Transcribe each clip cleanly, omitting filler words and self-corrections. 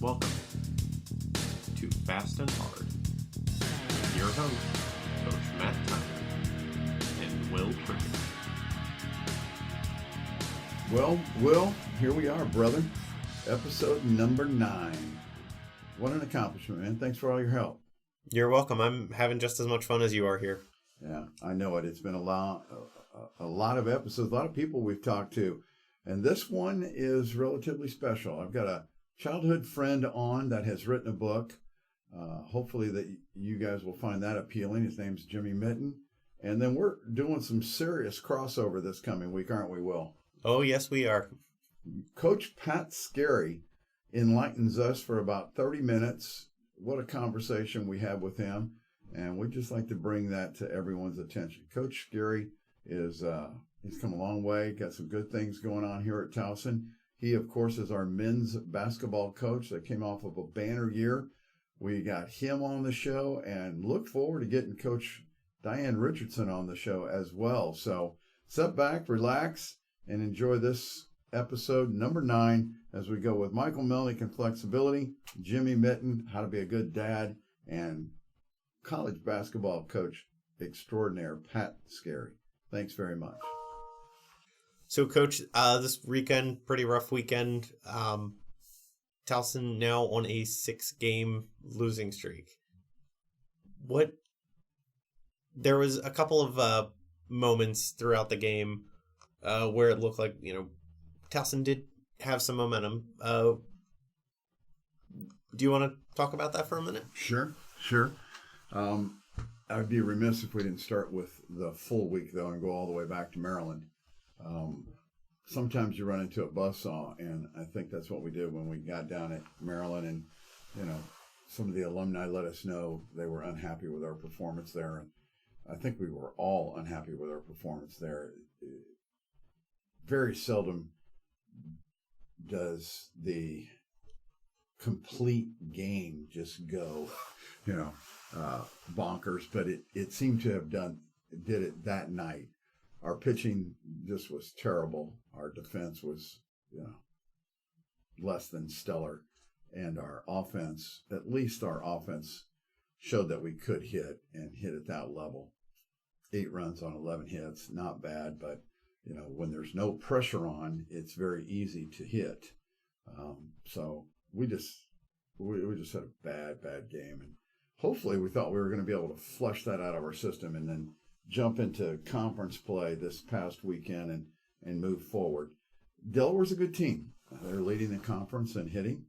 Welcome to Fast and Hard with your host, Coach Matt Tyler and Will Cricket. Well, Will, here we are, brother. Episode number 9. What an accomplishment, man. Thanks for all your help. You're welcome. I'm having just as much fun as you are here. Yeah, I know it. It's been a lot of episodes, a lot of people we've talked to. And this one is relatively special. I've got a childhood friend on that has written a book. Hopefully that you guys will find that appealing. His name's Mitten. And then we're doing some serious crossover this coming week, aren't we, Will? Oh, yes, we are. Coach Pat Skerry enlightens us for about 30 minutes. What a conversation we have with him. And we'd just like to bring that to everyone's attention. Coach Skerry is he's come a long way, got some good things going on here at Towson. He, of course, is our men's basketball coach that came off of a banner year. We got him on the show and look forward to getting Coach Diane Richardson on the show as well. So sit back, relax, and enjoy this episode number 9 as we go with Michael Melnik and flexibility, Jimmy Mitten, how to be a good dad, and college basketball coach extraordinaire Pat Skerry. Thanks very much. So, Coach, this weekend, pretty rough weekend. Towson now on a 6-game losing streak. There was a couple of moments throughout the game where it looked like, Towson did have some momentum. Do you want to talk about that for a minute? Sure. I'd be remiss if we didn't start with the full week, though, and go all the way back to Maryland. Sometimes you run into a buzzsaw, and I think that's what we did when we got down at Maryland. And, some of the alumni let us know they were unhappy with our performance there. And I think we were all unhappy with our performance there. Very seldom does the complete game just go, bonkers, but it seemed to have did it that night. Our pitching just was terrible. Our defense was, less than stellar. And our offense, at least our offense, showed that we could hit and hit at that level. 8 runs on 11 hits, not bad, but, when there's no pressure on, it's very easy to hit. So we just had a bad game. And hopefully we thought we were going to be able to flush that out of our system and then jump into conference play this past weekend and move forward. Delaware's a good team. They're leading the conference in hitting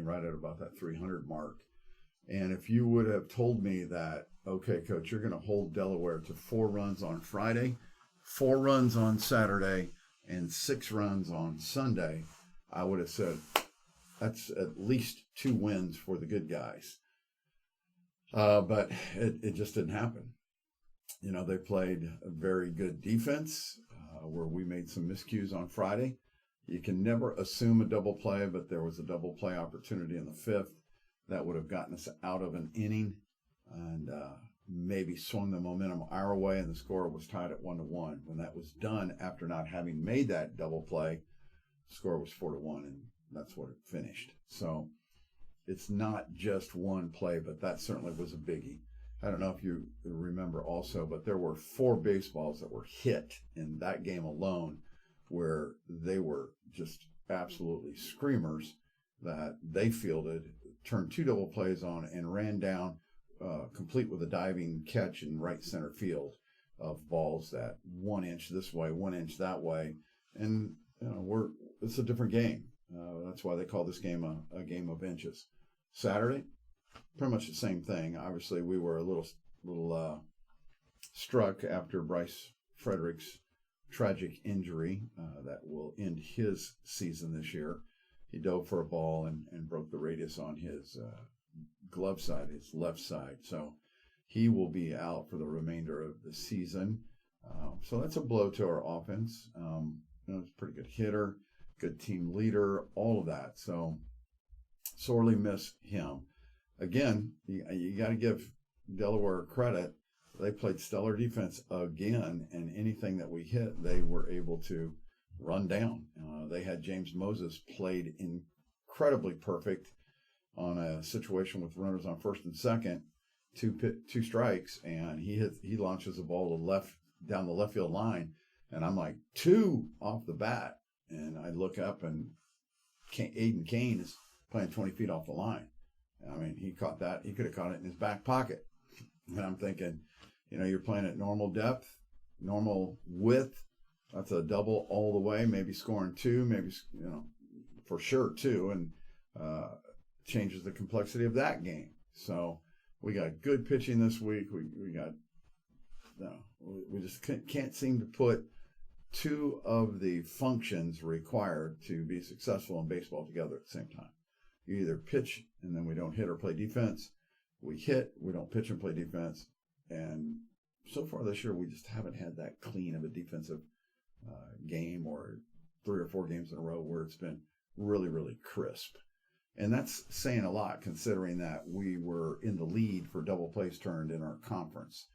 right at about that 300 mark. And if you would have told me that, okay, Coach, you're going to hold Delaware to 4 runs on Friday, 4 runs on Saturday, and 6 runs on Sunday, I would have said that's at least 2 wins for the good guys. But it just didn't happen. They played a very good defense where we made some miscues on Friday. You can never assume a double play, but there was a double play opportunity in the 5th that would have gotten us out of an inning and maybe swung the momentum our way, and the score was tied at 1-1. When that was done, after not having made that double play, the score was 4-1, and that's what it finished. So it's not just one play, but that certainly was a biggie. I don't know if you remember also, but there were 4 baseballs that were hit in that game alone where they were just absolutely screamers that they fielded, turned 2 double plays on, and ran down, complete with a diving catch in right center field of balls that 1 inch this way, 1 inch that way. And, it's a different game. That's why they call this game a game of inches. Saturday, pretty much the same thing. Obviously, we were a little struck after Bryce Frederick's tragic injury that will end his season this year. He dove for a ball and broke the radius on his glove side, his left side. So he will be out for the remainder of the season. So that's a blow to our offense. He's a pretty good hitter, good team leader, all of that. So sorely miss him. Again, you got to give Delaware credit. They played stellar defense again, and anything that we hit, they were able to run down. They had James Moses played incredibly perfect on a situation with runners on first and second, two strikes, and he launches the ball down the left field line, and I'm like, 2 off the bat, and I look up, and Aiden Kane is playing 20 feet off the line. I mean, he caught that. He could have caught it in his back pocket. And I'm thinking, you're playing at normal depth, normal width. That's a double all the way, maybe scoring 2, maybe, for sure 2, and changes the complexity of that game. So we got good pitching this week. We just can't seem to put 2 of the functions required to be successful in baseball together at the same time. You either pitch and then we don't hit or play defense. We hit, we don't pitch and play defense. And so far this year, we just haven't had that clean of a defensive game, or 3 or 4 games in a row where it's been really, really crisp. And that's saying a lot, considering that we were in the lead for double plays turned in our conference.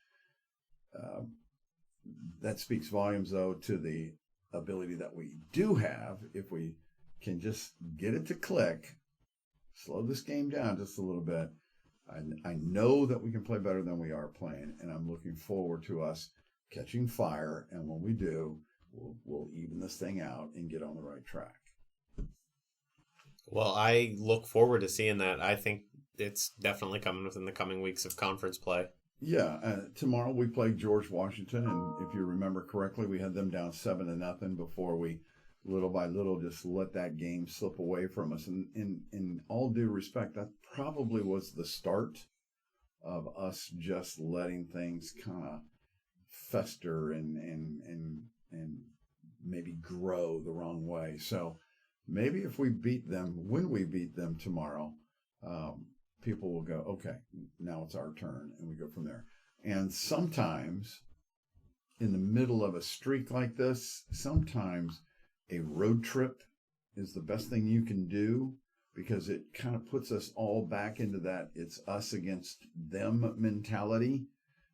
That speaks volumes, though, to the ability that we do have. If we can just get it to click, slow this game down just a little bit, I know that we can play better than we are playing, and I'm looking forward to us catching fire. And when we do, we'll even this thing out and get on the right track. Well, I look forward to seeing that. I think it's definitely coming within the coming weeks of conference play. Yeah, tomorrow we play George Washington, and if you remember correctly, we had them down 7-0 before we, little by little, just let that game slip away from us. And in all due respect, that probably was the start of us just letting things kind of fester and maybe grow the wrong way. So maybe if we beat them, when we beat them tomorrow, people will go, okay, now it's our turn, and we go from there. And sometimes in the middle of a streak like this, sometimes a road trip is the best thing you can do, because it kind of puts us all back into that it's us against them mentality.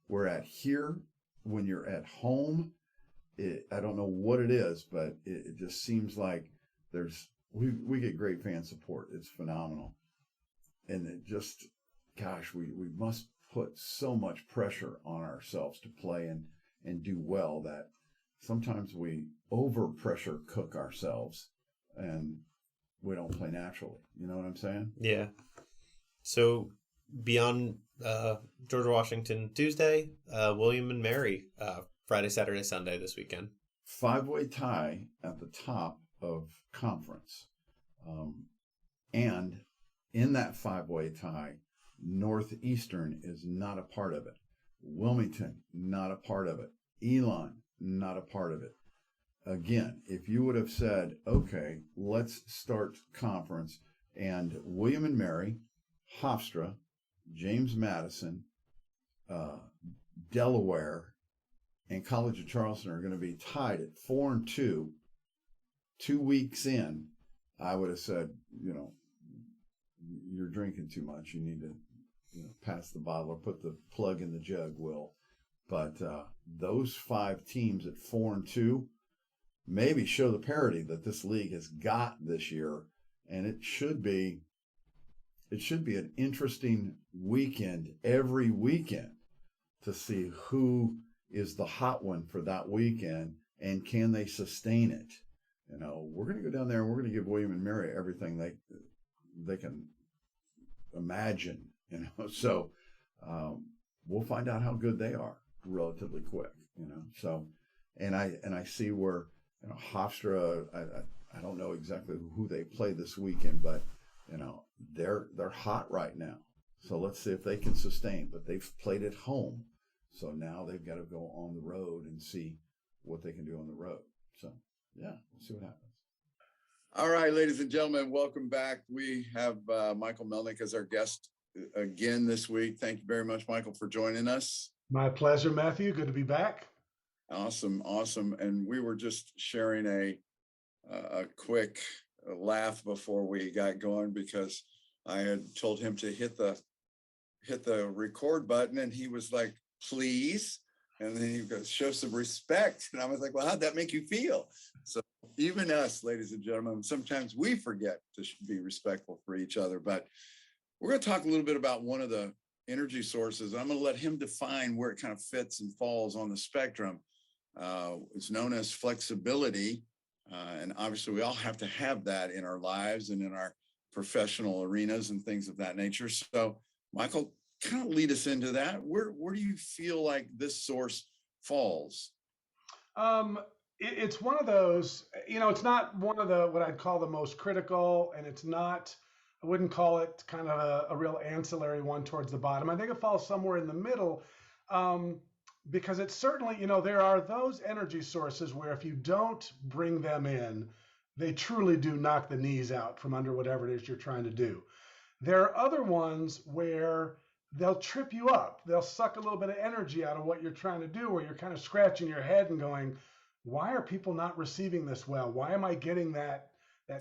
We're at here, when you're at home, I don't know what it is, but it just seems like we get great fan support. It's phenomenal. And it just, gosh, we must put so much pressure on ourselves to play and do well that sometimes we over pressure cook ourselves and we don't play naturally. You know what I'm saying? Yeah. So beyond George Washington Tuesday, William and Mary Friday, Saturday, Sunday this weekend. 5-way tie at the top of conference. And in that 5-way tie, Northeastern is not a part of it. Wilmington, not a part of it. Elon, not a part of it. Again, if you would have said, okay, let's start conference, and William and Mary, Hofstra, James Madison, Delaware, and College of Charleston are going to be tied at 4-2, 2 weeks in, I would have said, you're drinking too much. You need to, pass the bottle or put the plug in the jug, Will. But those 5 teams at 4-2 maybe show the parity that this league has got this year, and it should be an interesting weekend every weekend to see who is the hot one for that weekend and can they sustain it. We're going to go down there and we're going to give William and Mary everything they can imagine. So we'll find out how good they are relatively quick. So and I see where Hofstra, I don't know exactly who they play this weekend, but they're hot right now. So let's see if they can sustain. But they've played at home, so now they've got to go on the road and see what they can do on the road. So yeah, we'll see what happens. All right, ladies and gentlemen, welcome back. We have Michael Melnik as our guest again this week. Thank you very much, Michael, for joining us. My pleasure, Matthew. Good to be back. Awesome. And we were just sharing a quick laugh before we got going, because I had told him to hit the record button, and he was like, please. And then he goes, show some respect. And I was like, well, how'd that make you feel? So even us, ladies and gentlemen, sometimes we forget to be respectful for each other. But we're going to talk a little bit about one of the energy sources. I'm going to let him define where it kind of fits and falls on the spectrum. It's known as flexibility. And obviously, we all have to have that in our lives and in our professional arenas and things of that nature. So, Michael, kind of lead us into that. Where do you feel like this source falls? It's one of those, it's not one of the what I'd call the most critical, and it's not, I wouldn't call it kind of a real ancillary one towards the bottom. I think it falls somewhere in the middle, because it's certainly, there are those energy sources where if you don't bring them in, they truly do knock the knees out from under whatever it is you're trying to do. There are other ones where they'll trip you up. They'll suck a little bit of energy out of what you're trying to do, where you're kind of scratching your head and going, why are people not receiving this well? Why am I getting that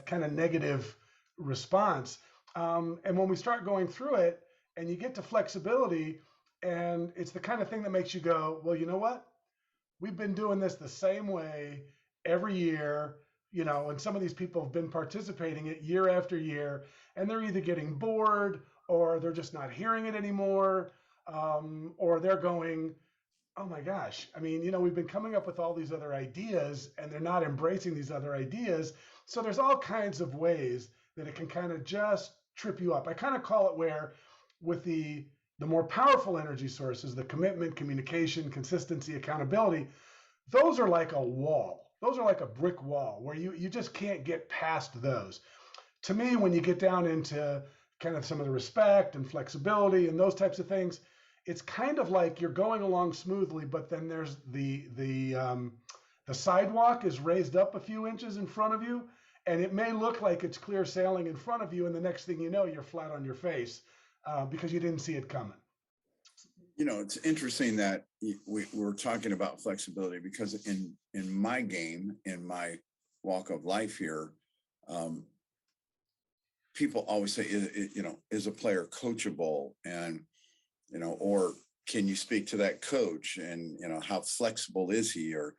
kind of negative response? And when we start going through it and you get to flexibility, and it's the kind of thing that makes you go, well, you know what? We've been doing this the same way every year, and some of these people have been participating it year after year, and they're either getting bored or they're just not hearing it anymore, or they're going, oh my gosh, I mean, we've been coming up with all these other ideas and they're not embracing these other ideas. So there's all kinds of ways that it can kind of just trip you up. I kind of call it where with the more powerful energy sources, the commitment, communication, consistency, accountability, those are like a wall. Those are like a brick wall where you just can't get past those. To me, when you get down into kind of some of the respect and flexibility and those types of things, it's kind of like you're going along smoothly, but then there's the sidewalk is raised up a few inches in front of you, and it may look like it's clear sailing in front of you, and the next thing you know, you're flat on your face because you didn't see it coming. It's interesting that we're talking about flexibility because in my game, in my walk of life here, people always say, is a player coachable? And or can you speak to that coach and, how flexible is he? Or,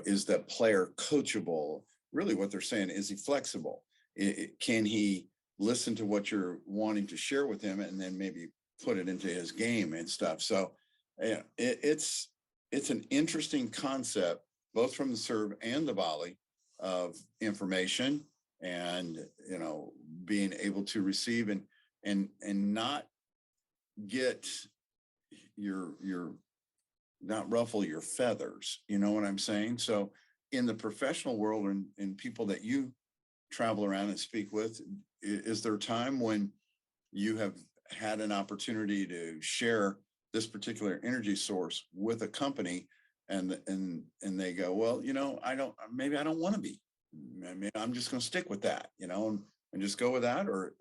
is that player coachable? Really what they're saying, is he flexible? Can he listen to what you're wanting to share with him and then maybe put it into his game and stuff? So it's an interesting concept, both from the serve and the volley of information and, being able to receive and not get your not ruffle your feathers, you know what I'm saying? So in the professional world and people that you travel around and speak with, is there a time when you have had an opportunity to share this particular energy source with a company and they go, well, I don't want to be, maybe I'm just going to stick with that, and just go with that, or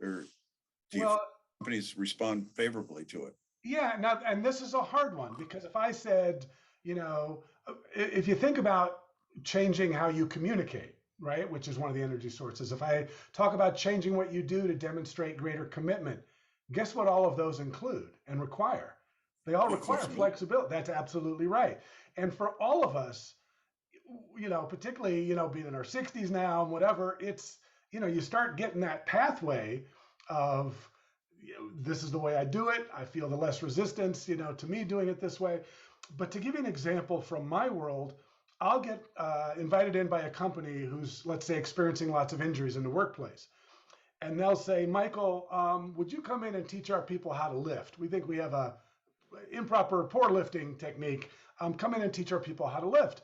do you companies respond favorably to it? Yeah, now, and this is a hard one because if I said, if you think about changing how you communicate, right, which is one of the energy sources, if I talk about changing what you do to demonstrate greater commitment, guess what all of those include and require? They all require flexibility. That's absolutely right. And for all of us, particularly, being in our 60s now and whatever, it's, you start getting that pathway of, this is the way I do it. I feel the less resistance, to me doing it this way. But to give you an example from my world, I'll get invited in by a company who's, let's say, experiencing lots of injuries in the workplace. And they'll say, Michael, would you come in and teach our people how to lift? We think we have a improper, poor lifting technique. Come in and teach our people how to lift.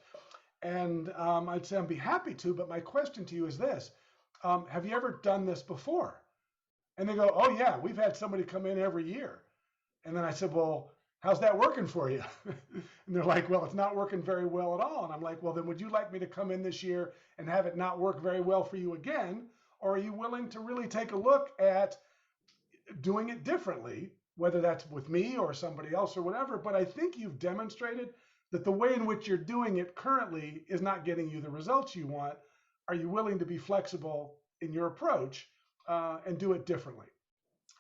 And I'd say, I'd be happy to, but my question to you is this. Have you ever done this before? And they go, oh yeah, we've had somebody come in every year. And then I said, well, how's that working for you? And they're like, well, it's not working very well at all. And I'm like, well, then would you like me to come in this year and have it not work very well for you again? Or are you willing to really take a look at doing it differently, whether that's with me or somebody else or whatever? But I think you've demonstrated that the way in which you're doing it currently is not getting you the results you want. Are you willing to be flexible in your approach and do it differently?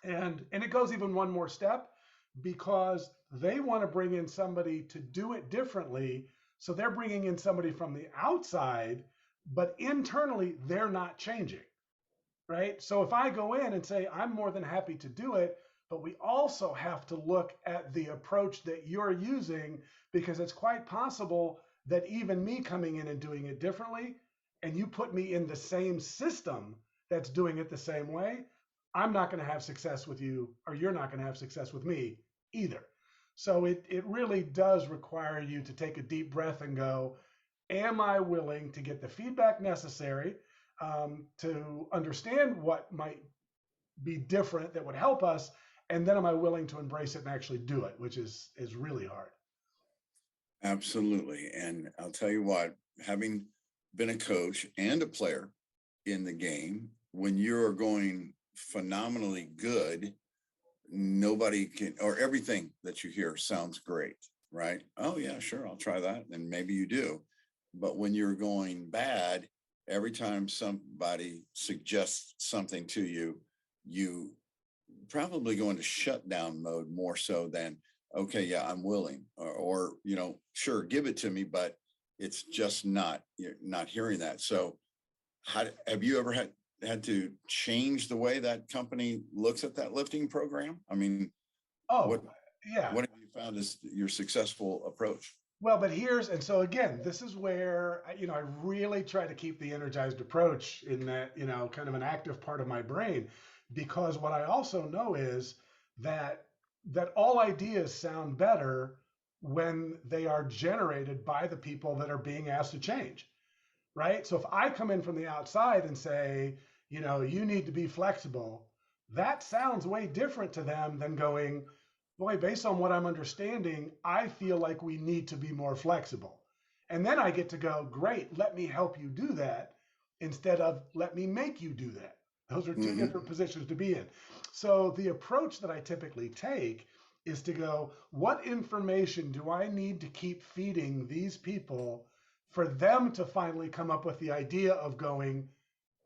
And it goes even one more step, because They want to bring in somebody to do it differently. So they're bringing in somebody from the outside, but internally, they're not changing, right? So if I go in and say, I'm more than happy to do it, but we also have to look at the approach that you're using, because it's quite possible that even me coming in and doing it differently, and you put me in the same system that's doing it the same way, I'm not going to have success with you, or you're not going to have success with me either. So it really does require you to take a deep breath and go, am I willing to get the feedback necessary to understand what might be different that would help us? And then am I willing to embrace it and actually do it, which is really hard. Absolutely. And I'll tell you what, having been a coach and a player in the game, when you're going phenomenally good, nobody can, or everything that you hear sounds great, right? Oh yeah, sure, I'll try that. And maybe you do. But when you're going bad, every time somebody suggests something to you, you probably go into shutdown mode more so than, okay, yeah, I'm willing, or sure, give it to me, but it's just not, you're not hearing that. So how have you ever had to change the way that company looks at that lifting program? I mean, Oh, yeah. what have you found is your successful approach? Well, but and so again, this is where, I really try to keep the energized approach in that, kind of an active part of my brain, because what I also know is that all ideas sound better when they are generated by the people that are being asked to change, right? So if I come in from the outside and say, you need to be flexible, that sounds way different to them than going, boy, based on what I'm understanding, I feel like we need to be more flexible. And then I get to go, great, let me help you do that, instead of let me make you do that. Those are 2 different positions to be in. So the approach that I typically take is to go, what information do I need to keep feeding these people for them to finally come up with the idea of going,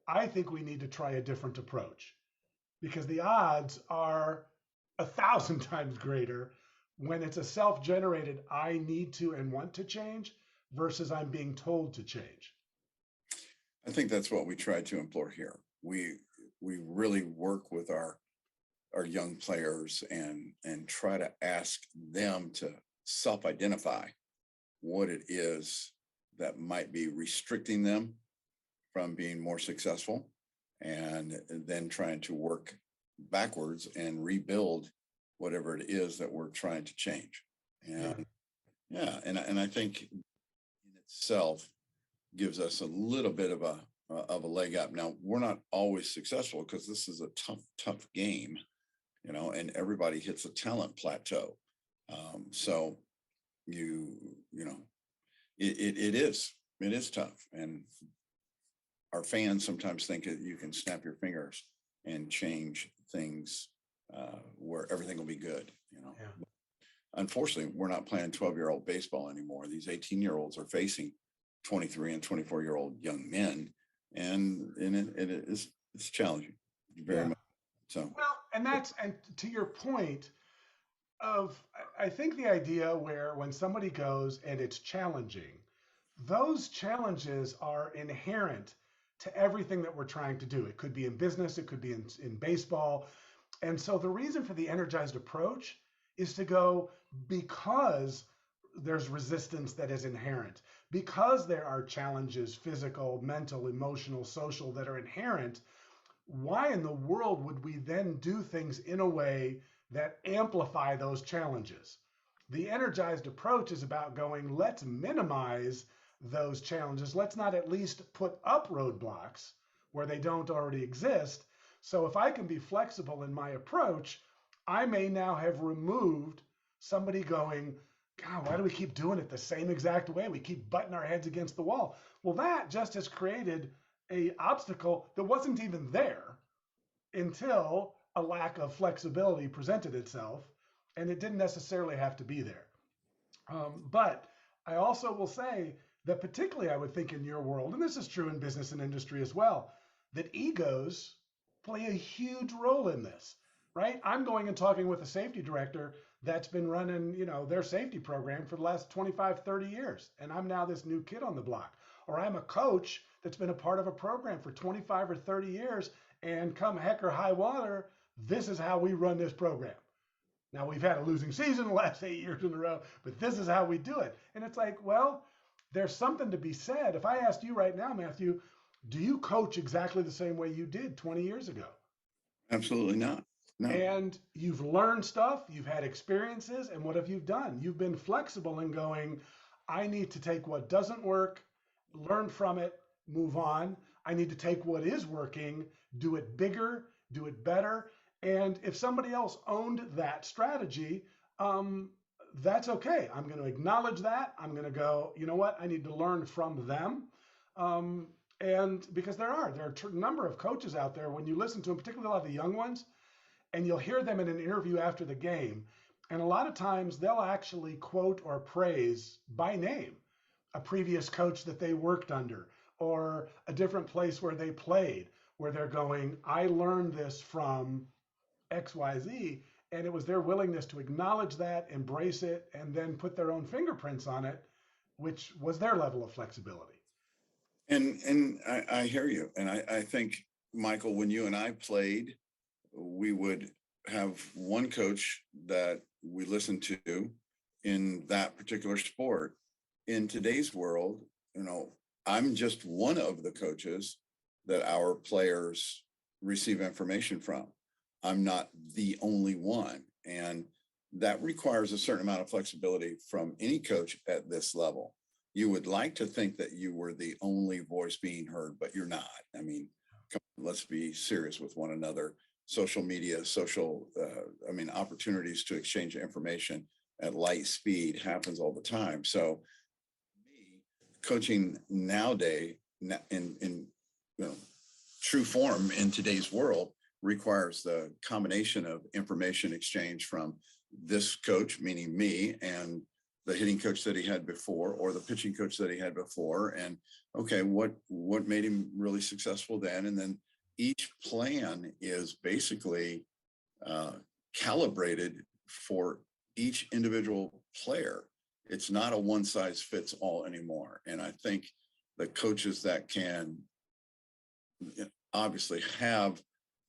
I think we need to try a different approach? Because the odds are 1,000 times greater when it's a self-generated, I need to and want to change, versus I'm being told to change. I think that's what we try to implore here. We really work with our young players and try to ask them to self-identify what it is that might be restricting them from being more successful, and then trying to work backwards and rebuild whatever it is that we're trying to change. And and I think in itself gives us a little bit of a leg up. Now, we're not always successful because this is a tough game, and everybody hits a talent plateau. So it is tough, and our fans sometimes think that you can snap your fingers and change things where everything will be good. Yeah. Unfortunately, we're not playing 12-year-old baseball anymore. These 18-year-olds are facing 23 and 24-year-old young men, and it's challenging very much. So well, and to your point of, I think the idea where when somebody goes and it's challenging, those challenges are inherent to everything that we're trying to do. It could be in business, it could be in baseball. And so the reason for the energized approach is to go, because there's resistance that is inherent, because there are challenges, physical, mental, emotional, social, that are inherent. Why in the world would we then do things in a way that amplify those challenges? The energized approach is about going, let's minimize those challenges. Let's not at least put up roadblocks where they don't already exist. So if I can be flexible in my approach, I may now have removed somebody going, God, why do we keep doing it the same exact way? We keep butting our heads against the wall. Well, that just has created an obstacle that wasn't even there until a lack of flexibility presented itself, and it didn't necessarily have to be there. But I also will say that particularly I would think in your world, and this is true in business and industry as well, that egos play a huge role in this, right? I'm going and talking with a safety director that's been running, their safety program for the last 25, 30 years. And I'm now this new kid on the block. Or I'm a coach that's been a part of a program for 25 or 30 years. And come heck or high water, this is how we run this program. Now, we've had a losing season the last 8 years in a row, but this is how we do it. And it's like, well, there's something to be said. If I asked you right now, Matthew, do you coach exactly the same way you did 20 years ago? Absolutely not. No. And you've learned stuff, you've had experiences, and what have you done? You've been flexible in going, I need to take what doesn't work, learn from it, move on. I need to take what is working, do it bigger, do it better. And if somebody else owned that strategy, that's okay. I'm going to acknowledge that. I'm going to go, you know what? I need to learn from them. And because there are a number of coaches out there, when you listen to them, particularly a lot of the young ones, and you'll hear them in an interview after the game. And a lot of times they'll actually quote or praise by name a previous coach that they worked under or a different place where they played, where they're going, I learned this from XYZ. And it was their willingness to acknowledge that, embrace it, and then put their own fingerprints on it, which was their level of flexibility. And I hear you. And I think, Michael, when you and I played, we would have one coach that we listened to in that particular sport. In today's world, I'm just one of the coaches that our players receive information from. I'm not the only one. And that requires a certain amount of flexibility from any coach at this level. You would like to think that you were the only voice being heard, but you're not. I mean, let's be serious with one another. Social media, opportunities to exchange information at light speed happens all the time. So me, coaching nowadays in true form in today's world requires the combination of information exchange from this coach, meaning me, and the hitting coach that he had before, or the pitching coach that he had before. And okay, what made him really successful then? And then each plan is basically calibrated for each individual player. It's not a one size fits all anymore. And I think the coaches that can obviously have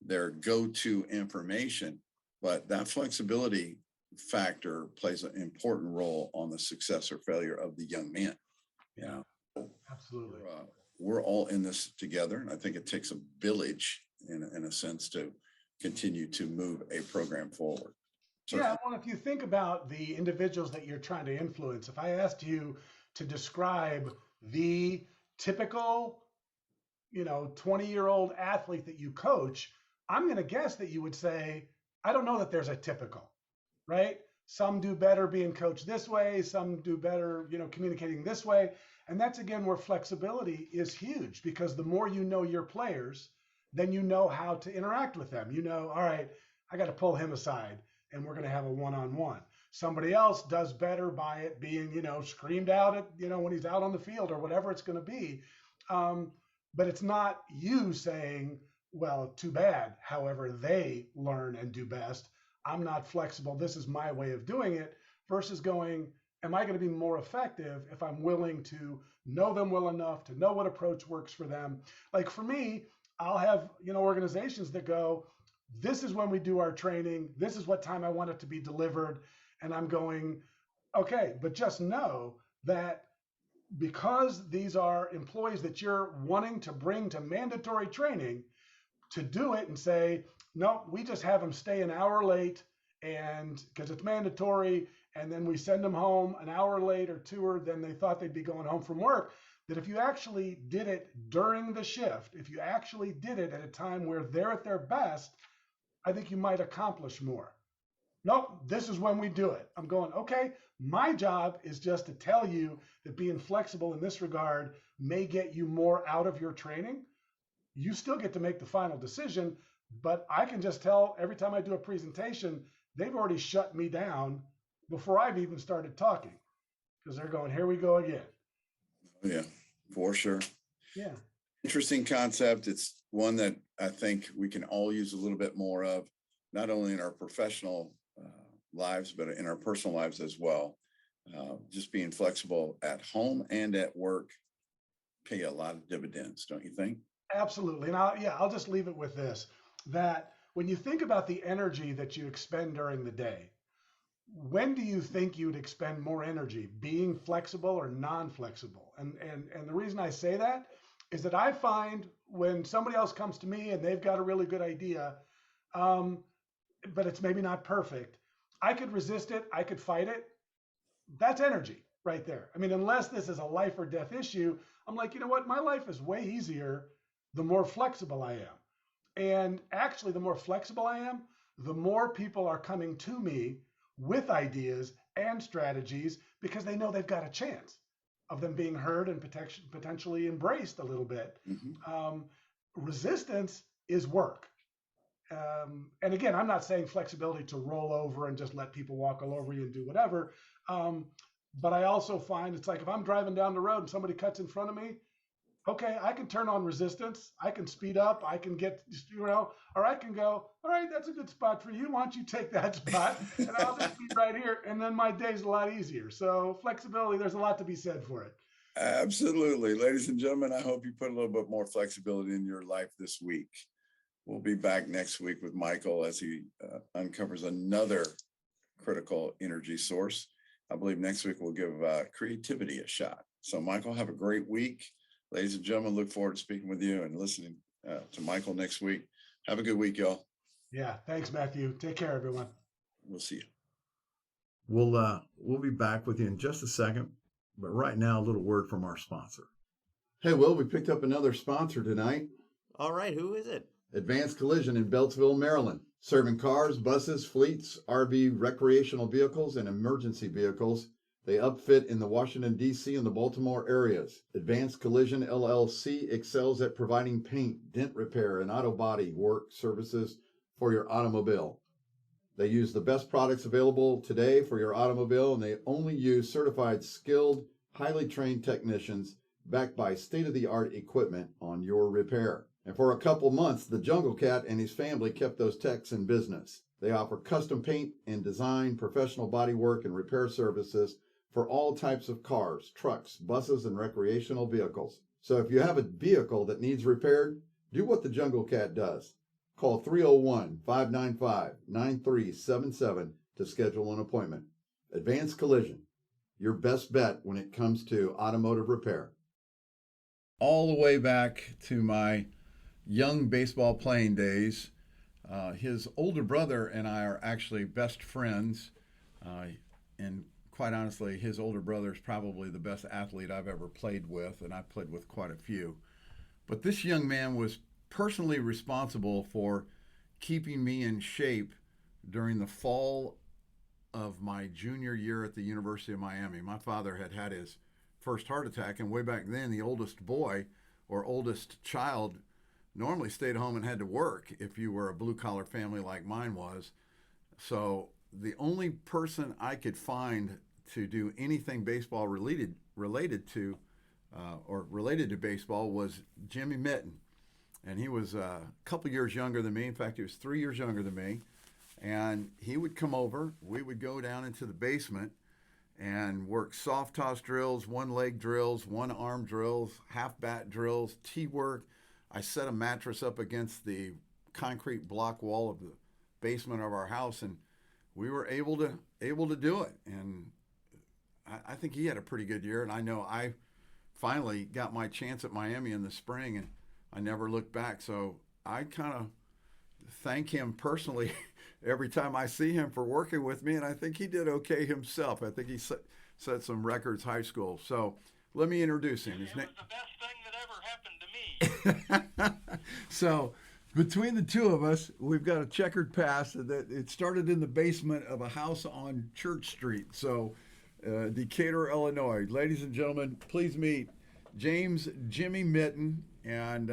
their go-to information, but that flexibility factor plays an important role on the success or failure of the young man. Absolutely. We're all in this together, and I think it takes a village in a sense to continue to move a program forward. So, yeah, well, if you think about the individuals that you're trying to influence, if I asked you to describe the typical 20-year-old athlete that you coach, I'm going to guess that you would say, I don't know that there's a typical, right? Some do better being coached this way. Some do better, communicating this way. And that's, again, where flexibility is huge, because the more you know your players, then you know how to interact with them. All right, I got to pull him aside and we're going to have a one-on-one. Somebody else does better by it being, screamed out at, when he's out on the field or whatever it's going to be. But it's not you saying, well, too bad. However, they learn and do best. I'm not flexible. This is my way of doing it, versus going, am I going to be more effective if I'm willing to know them well enough to know what approach works for them? Like for me, I'll have, organizations that go, this is when we do our training. This is what time I want it to be delivered. And I'm going, okay, but just know that because these are employees that you're wanting to bring to mandatory training, to do it and say, no, we just have them stay an hour late, and because it's mandatory, and then we send them home an hour late or two than they thought they'd be going home from work. That if you actually did it during the shift, if you actually did it at a time where they're at their best, I think you might accomplish more. Nope, this is when we do it. I'm going, okay, my job is just to tell you that being flexible in this regard may get you more out of your training. You still get to make the final decision, but I can just tell every time I do a presentation, they've already shut me down before I've even started talking, because they're going, here we go again. Yeah, for sure. Yeah. Interesting concept. It's one that I think we can all use a little bit more of, not only in our professional lives, but in our personal lives as well. Just being flexible at home and at work pay a lot of dividends, don't you think? Absolutely. And I'll just leave it with this, that when you think about the energy that you expend during the day, when do you think you'd expend more energy, being flexible or non-flexible? And the reason I say that is that I find when somebody else comes to me and they've got a really good idea, but it's maybe not perfect, I could resist it, I could fight it. That's energy right there. I mean, unless this is a life or death issue, I'm like, you know what? My life is way easier the more flexible I am. And actually, the more flexible I am, the more people are coming to me with ideas and strategies because they know they've got a chance of them being heard and potentially embraced a little bit. Resistance is work. And again, I'm not saying flexibility to roll over and just let people walk all over you and do whatever. But I also find it's like if I'm driving down the road and somebody cuts in front of me, okay, I can turn on resistance. I can speed up. I can get, or I can go, all right, that's a good spot for you. Why don't you take that spot? And I'll just be right here. And then my day's a lot easier. So flexibility, there's a lot to be said for it. Absolutely. Ladies and gentlemen, I hope you put a little bit more flexibility in your life this week. We'll be back next week with Michael as he uncovers another critical energy source. I believe next week we'll give creativity a shot. So, Michael, have a great week. Ladies and gentlemen, look forward to speaking with you and listening to Michael next week. Have a good week, y'all. Yeah, thanks, Matthew. Take care, everyone. We'll see you. We'll be back with you in just a second, but right now, a little word from our sponsor. Hey, Will, we picked up another sponsor tonight. All right, who is it? Advanced Collision in Beltsville, Maryland, serving cars, buses, fleets, RV recreational vehicles, and emergency vehicles. They upfit in the Washington, D.C. and the Baltimore areas. Advanced Collision LLC excels at providing paint, dent repair, and auto body work services for your automobile. They use the best products available today for your automobile, and they only use certified, skilled, highly trained technicians backed by state-of-the-art equipment on your repair. And for a couple months, the Jungle Cat and his family kept those techs in business. They offer custom paint and design, professional body work, and repair services for all types of cars, trucks, buses, and recreational vehicles. So if you have a vehicle that needs repaired, do what the Jungle Cat does. Call 301-595-9377 to schedule an appointment. Advanced Collision, your best bet when it comes to automotive repair. All the way back to my young baseball playing days, his older brother and I are actually best friends, and quite honestly, his older brother is probably the best athlete I've ever played with, and I've played with quite a few. But this young man was personally responsible for keeping me in shape during the fall of my junior year at the University of Miami. My father had had his first heart attack, and way back then, the oldest boy or oldest child normally stayed home and had to work if you were a blue-collar family like mine was. So the only person I could find to do anything baseball related to baseball was Jimmy Mitten. And he was a couple years younger than me. In fact, he was 3 years younger than me. And he would come over. We would go down into the basement and work soft toss drills, one-leg drills, one-arm drills, half-bat drills, T-work. I set a mattress up against the concrete block wall of the basement of our house, and we were able to do it. And I think he had a pretty good year, and I know I finally got my chance at Miami in the spring, and I never looked back. So I kind of thank him personally every time I see him for working with me, and I think he did okay himself. I think he set some records high school. So let me introduce him. It was the best thing that ever happened to me. So between the two of us, we've got a checkered past that it started in the basement of a house on Church Street. So Decatur, Illinois. Ladies and gentlemen, please meet James Jimmy Mitten. And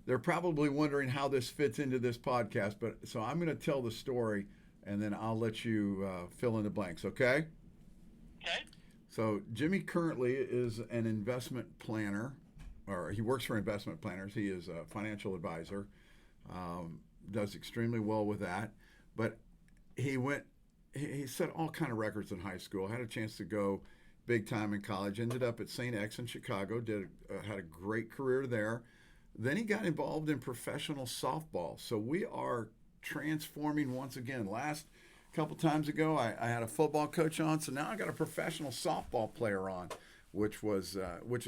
they're probably wondering how this fits into this podcast. But so I'm going to tell the story, and then I'll let you fill in the blanks, okay? Okay. So Jimmy currently is an investment planner, or he works for investment planners. He is a financial advisor, does extremely well with that. But he went he set all kind of records in high school. Had a chance to go big time in college. Ended up at St. X in Chicago. Had a great career there. Then he got involved in professional softball. So we are transforming once again. Last couple times ago, I had a football coach on, so now I got a professional softball player on, which is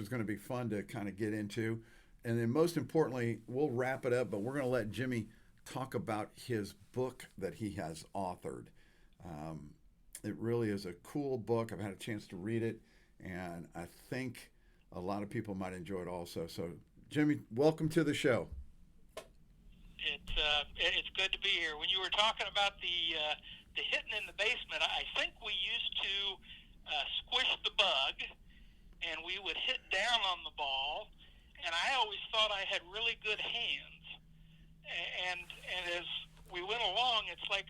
going to be fun to kind of get into. And then most importantly, we'll wrap it up, but we're going to let Jimmy talk about his book that he has authored. It really is a cool book. I've had a chance to read it, and I think a lot of people might enjoy it also. So, Jimmy, welcome to the show. It's good to be here. When you were talking about the hitting in the basement, I think we used to squish the bug, and we would hit down on the ball. And I always thought I had really good hands. And as we went along, it's like,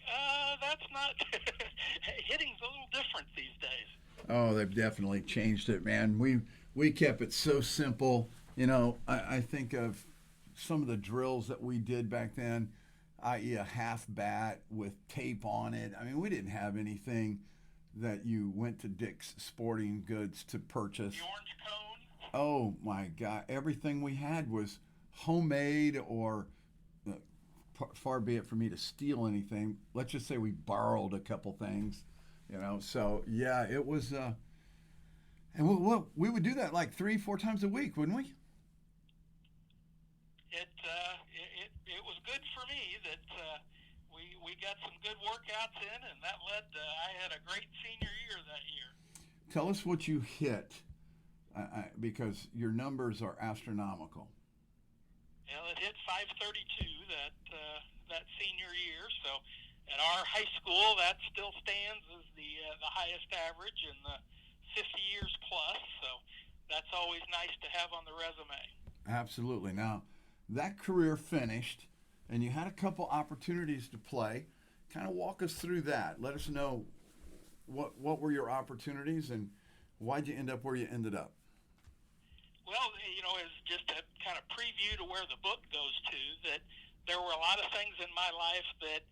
that's not hitting's a little different these days. Oh, they've definitely changed it, man. We kept it so simple. I think of some of the drills that we did back then, i.e. a half bat with tape on it. I mean, we didn't have anything that you went to Dick's Sporting Goods to purchase. The orange cone. Oh, my God. Everything we had was homemade, or far be it for me to steal anything. Let's just say we borrowed a couple things, So, yeah, it was and we would do that like 3-4 times a week, wouldn't we? It was good for me that we got some good workouts in, and that led to I had a great senior year that year. Tell us what you hit, because your numbers are astronomical. Well, it hit 532 that senior year. So at our high school, that still stands as the highest average in the 50 years plus. So that's always nice to have on the resume. Absolutely. Now, that career finished, and you had a couple opportunities to play. Kind of walk us through that. Let us know what were your opportunities, and why'd you end up where you ended up? Well, as just a kind of preview to where the book goes to, that there were a lot of things in my life that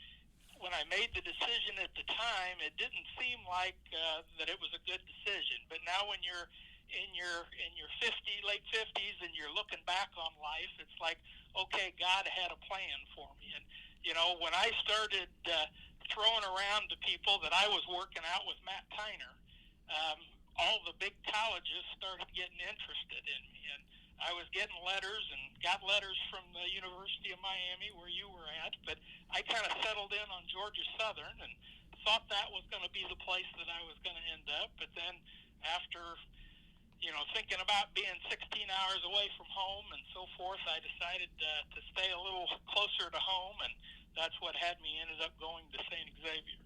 when I made the decision at the time, it didn't seem like that it was a good decision. But now when you're in your late 50s and you're looking back on life, it's like, okay, God had a plan for me. And when I started throwing around to people that I was working out with Matt Tyner, all the big colleges started getting interested in me, and I was getting letters and got letters from the University of Miami where you were at, but I kind of settled in on Georgia Southern and thought that was going to be the place that I was going to end up. But then after thinking about being 16 hours away from home and so forth, I decided to stay a little closer to home, and that's what had me ended up going to St. Xavier.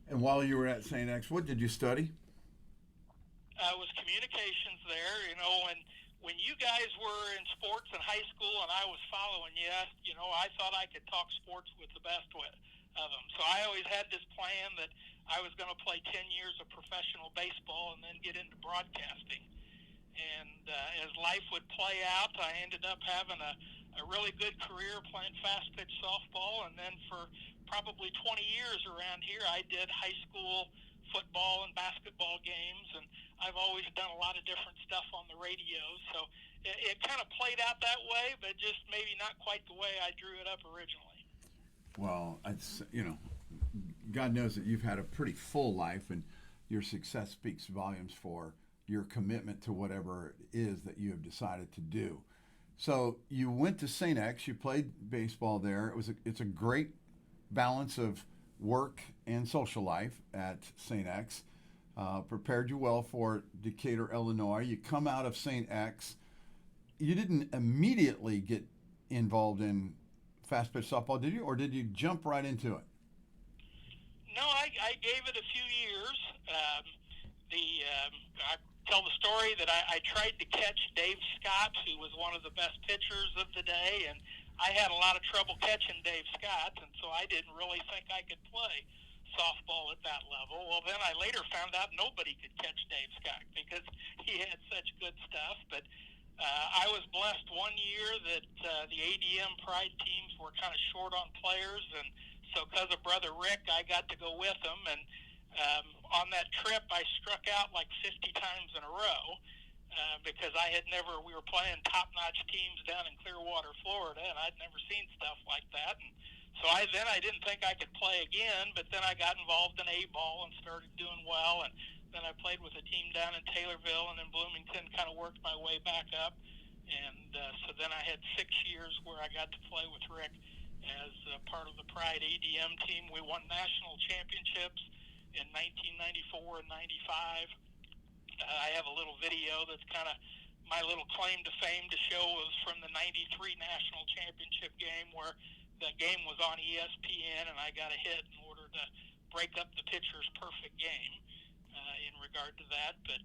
And while you were at St. X, what did you study? It was communications there. When you guys were in sports in high school and I was following you, I thought I could talk sports with the best of them. So I always had this plan that I was going to play 10 years of professional baseball and then get into broadcasting. And as life would play out, I ended up having a really good career playing fast pitch softball. And then for probably 20 years around here, I did high school football and basketball games, and I've always done a lot of different stuff on the radio. So it kind of played out that way, but just maybe not quite the way I drew it up originally. Well, God knows that you've had a pretty full life, and your success speaks volumes for your commitment to whatever it is that you have decided to do. So you went to St. X, you played baseball there. It's a great balance of work and social life at St. X. Prepared you well for Decatur, Illinois. You come out of St. X. You didn't immediately get involved in fast pitch softball, did you? Or did you jump right into it? No, I gave it a few years. I tell the story that I tried to catch Dave Scott, who was one of the best pitchers of the day, and I had a lot of trouble catching Dave Scott, and so I didn't really think I could play softball at that level. Well, then I later found out nobody could catch Dave Scott because he had such good stuff. But I was blessed one year that the ADM Pride teams were kind of short on players, and so because of Brother Rick, I got to go with him. And on that trip, I struck out like 50 times in a row because we were playing top-notch teams down in Clearwater, Florida, and I'd never seen stuff like that. And so I didn't think I could play again, but then I got involved in A-ball and started doing well. And then I played with a team down in Taylorville and in Bloomington, kind of worked my way back up. And so then I had 6 years where I got to play with Rick as part of the Pride ADM team. We won national championships in 1994 and 95. I have a little video that's kind of my little claim to fame to show was from the 93 national championship game where the game was on ESPN and I got a hit in order to break up the pitcher's perfect game in regard to that. But,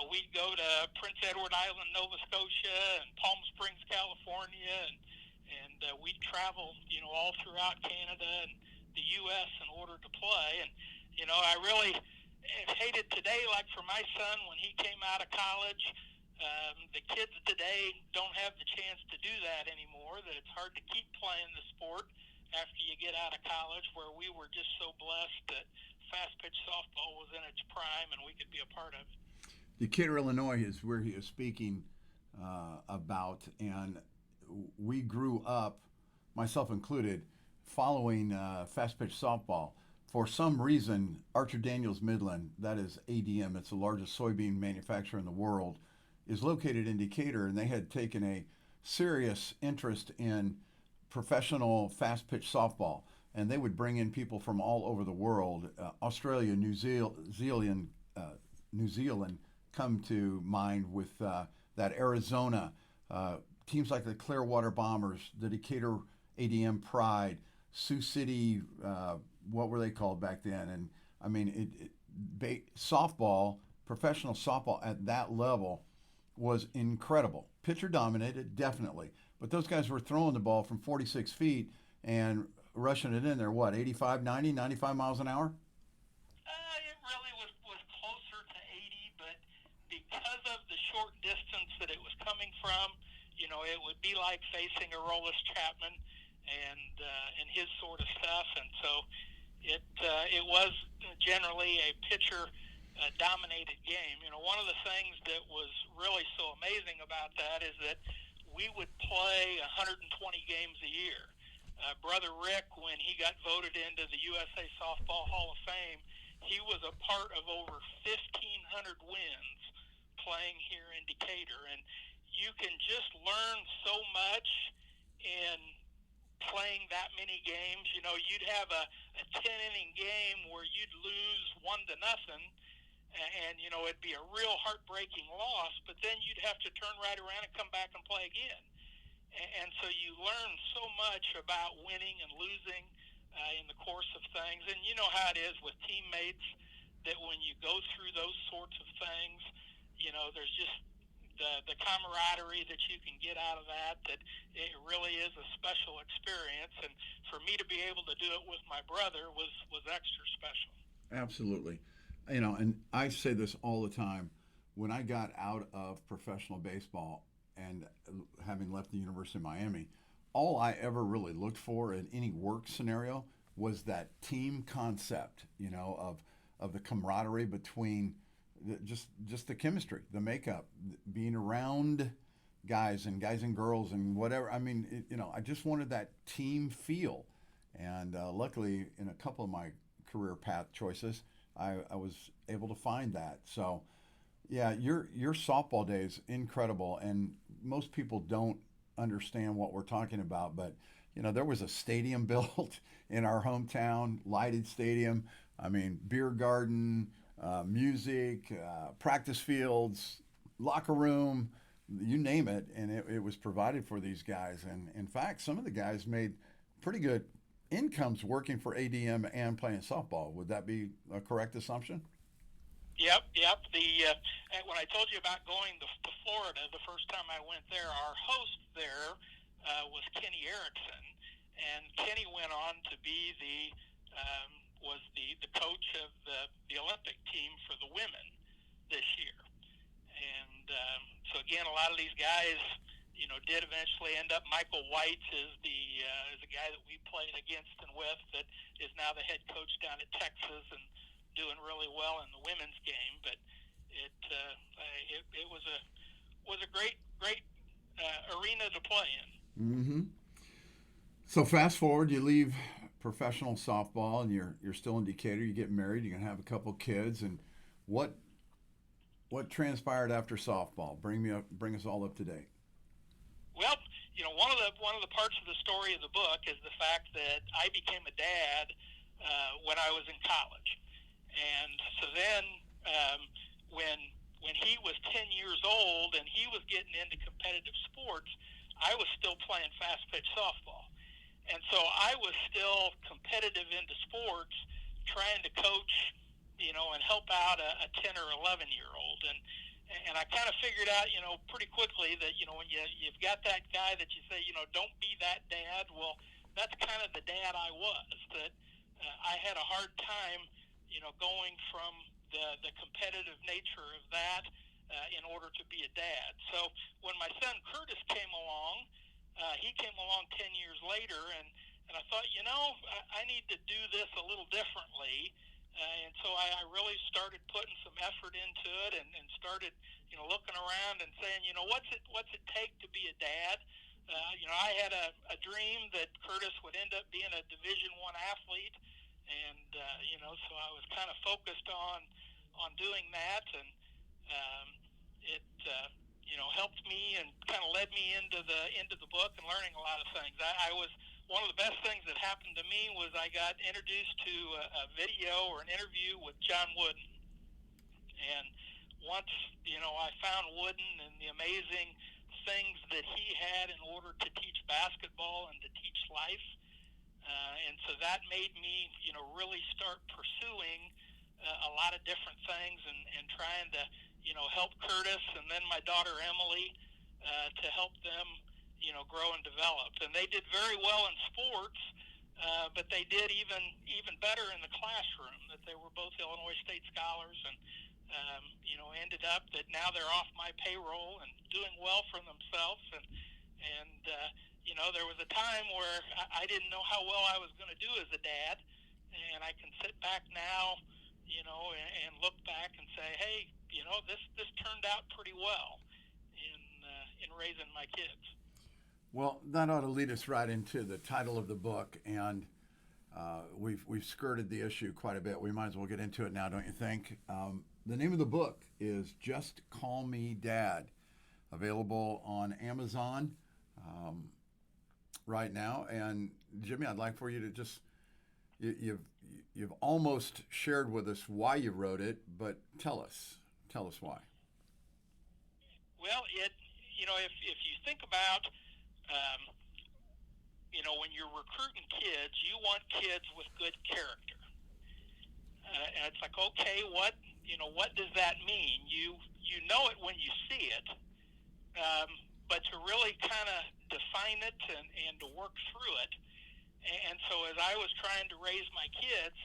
we'd go to Prince Edward Island, Nova Scotia and Palm Springs, California, and we'd travel, all throughout Canada and the U.S. in order to play. And, I really hated today, like for my son, when he came out of college, the kids today don't have the chance to do that anymore, that it's hard to keep playing the sport after you get out of college, where we were just so blessed that fast pitch softball was in its prime and we could be a part of it. Decatur, Illinois is where he is speaking about, and we grew up, myself included, following fast pitch softball. For some reason, Archer Daniels Midland, that is ADM, it's the largest soybean manufacturer in the world, is located in Decatur, and they had taken a serious interest in professional fast pitch softball. And they would bring in people from all over the world, Australia, New Zealand come to mind with that Arizona, teams like the Clearwater Bombers, the Decatur ADM Pride, Sioux City, what were they called back then? And I mean, softball, professional softball at that level was incredible. Pitcher dominated, definitely. But those guys were throwing the ball from 46 feet and rushing it in there, 85, 90, 95 miles an hour? It really was closer to 80, but because of the short distance that it was coming from, it would be like facing a Aroldis Chapman and his sort of stuff. And so it was generally a pitcher dominated game. One of the things that was really so amazing about that is that we would play 120 games a year. Brother Rick, when he got voted into the USA Softball Hall of Fame, he was a part of over 1,500 wins playing here in Decatur. And you can just learn so much in playing that many games. You'd have a 10-inning game where you'd lose 1-0, and it'd be a real heartbreaking loss, but then you'd have to turn right around and come back and play again. And so you learn so much about winning and losing in the course of things. And you know how it is with teammates, that when you go through those sorts of things, there's just the camaraderie that you can get out of that it really is a special experience. And for me to be able to do it with my brother was extra special. Absolutely. And I say this all the time. When I got out of professional baseball and having left the University of Miami, all I ever really looked for in any work scenario was that team concept, of the camaraderie between just the chemistry, the makeup, being around guys and girls and whatever. I mean, I just wanted that team feel. And luckily, in a couple of my career path choices, I was able to find that. So, yeah, your softball day is incredible, and most people don't understand what we're talking about. But there was a stadium built in our hometown, lighted stadium. I mean, beer garden, music, practice fields, locker room, you name it, and it was provided for these guys. And in fact, some of the guys made pretty good incomes working for ADM and playing softball. Would that be a correct assumption? Yep. When I told you about going to Florida the first time I went there, our host there was Kenny Erickson, and Kenny went on to be the coach of the Olympic team for the women this year. And so again, a lot of these guys, did eventually end up. Michael White is the guy that we played against and with that is now the head coach down at Texas and doing really well in the women's game. But it was a great arena to play in. Mm-hmm. So fast forward, you leave professional softball, and you're still in Decatur. You get married. You're gonna have a couple kids, and what transpired after softball? Bring us all up to date. Well, one of the parts of the story of the book is the fact that I became a dad when I was in college, and so then when he was 10 years old and he was getting into competitive sports, I was still playing fast pitch softball, and so I was still competitive into sports, trying to coach, and help out a 10 or 11-year-old, and I kind of figured out, pretty quickly that, when you've got that guy that you say, don't be that dad. Well, that's kind of the dad I was. That I had a hard time, going from the competitive nature of that in order to be a dad. So when my son Curtis came along, he came along 10 years later, and I thought, I need to do this a little differently. And so I really started putting some effort into it and started, looking around and saying, what's it take to be a dad? I had a dream that Curtis would end up being a Division I athlete, and so I was kind of focused on doing that, and it helped me and kind of led me into the book and learning a lot of things. I was one of the best things that happened to me was I got introduced to a video or an interview with John Wooden, and once I found Wooden and the amazing things that he had in order to teach basketball and to teach life, and so that made me really start pursuing a lot of different things and trying to help Curtis and then my daughter Emily to help them grow and develop. And they did very well in sports, but they did even better in the classroom. That they were both Illinois State scholars, and ended up that now they're off my payroll and doing well for themselves. And there was a time where I didn't know how well I was going to do as a dad, and I can sit back now, and look back and say, hey, this turned out pretty well in raising my kids. Well, that ought to lead us right into the title of the book, and we've skirted the issue quite a bit. We might as well get into it now, don't you think? The name of the book is Just Call Me Dad, available on Amazon right now. And Jimmy, I'd like for you to just you've almost shared with us why you wrote it, but tell us why. Well, if you think about when you're recruiting kids, you want kids with good character. And it's like, okay, what does that mean? You know it when you see it, but to really kind of define it and to work through it. And so as I was trying to raise my kids,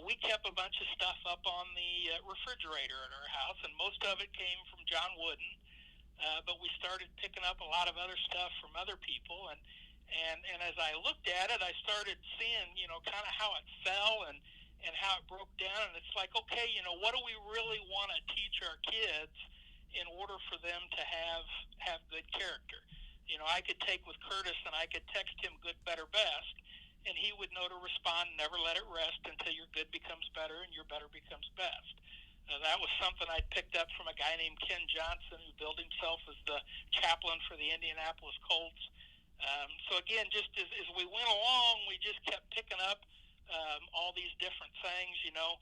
we kept a bunch of stuff up on the refrigerator at our house, and most of it came from John Wooden. But we started picking up a lot of other stuff from other people, and as I looked at it, I started seeing, kind of how it fell and how it broke down, and it's like, okay, what do we really want to teach our kids in order for them to have good character? I could take with Curtis and I could text him good, better, best, and he would know to respond, never let it rest until your good becomes better and your better becomes best. That was something I'd picked up from a guy named Ken Johnson, who billed himself as the chaplain for the Indianapolis Colts. So again, just as we went along, we just kept picking up all these different things. You'll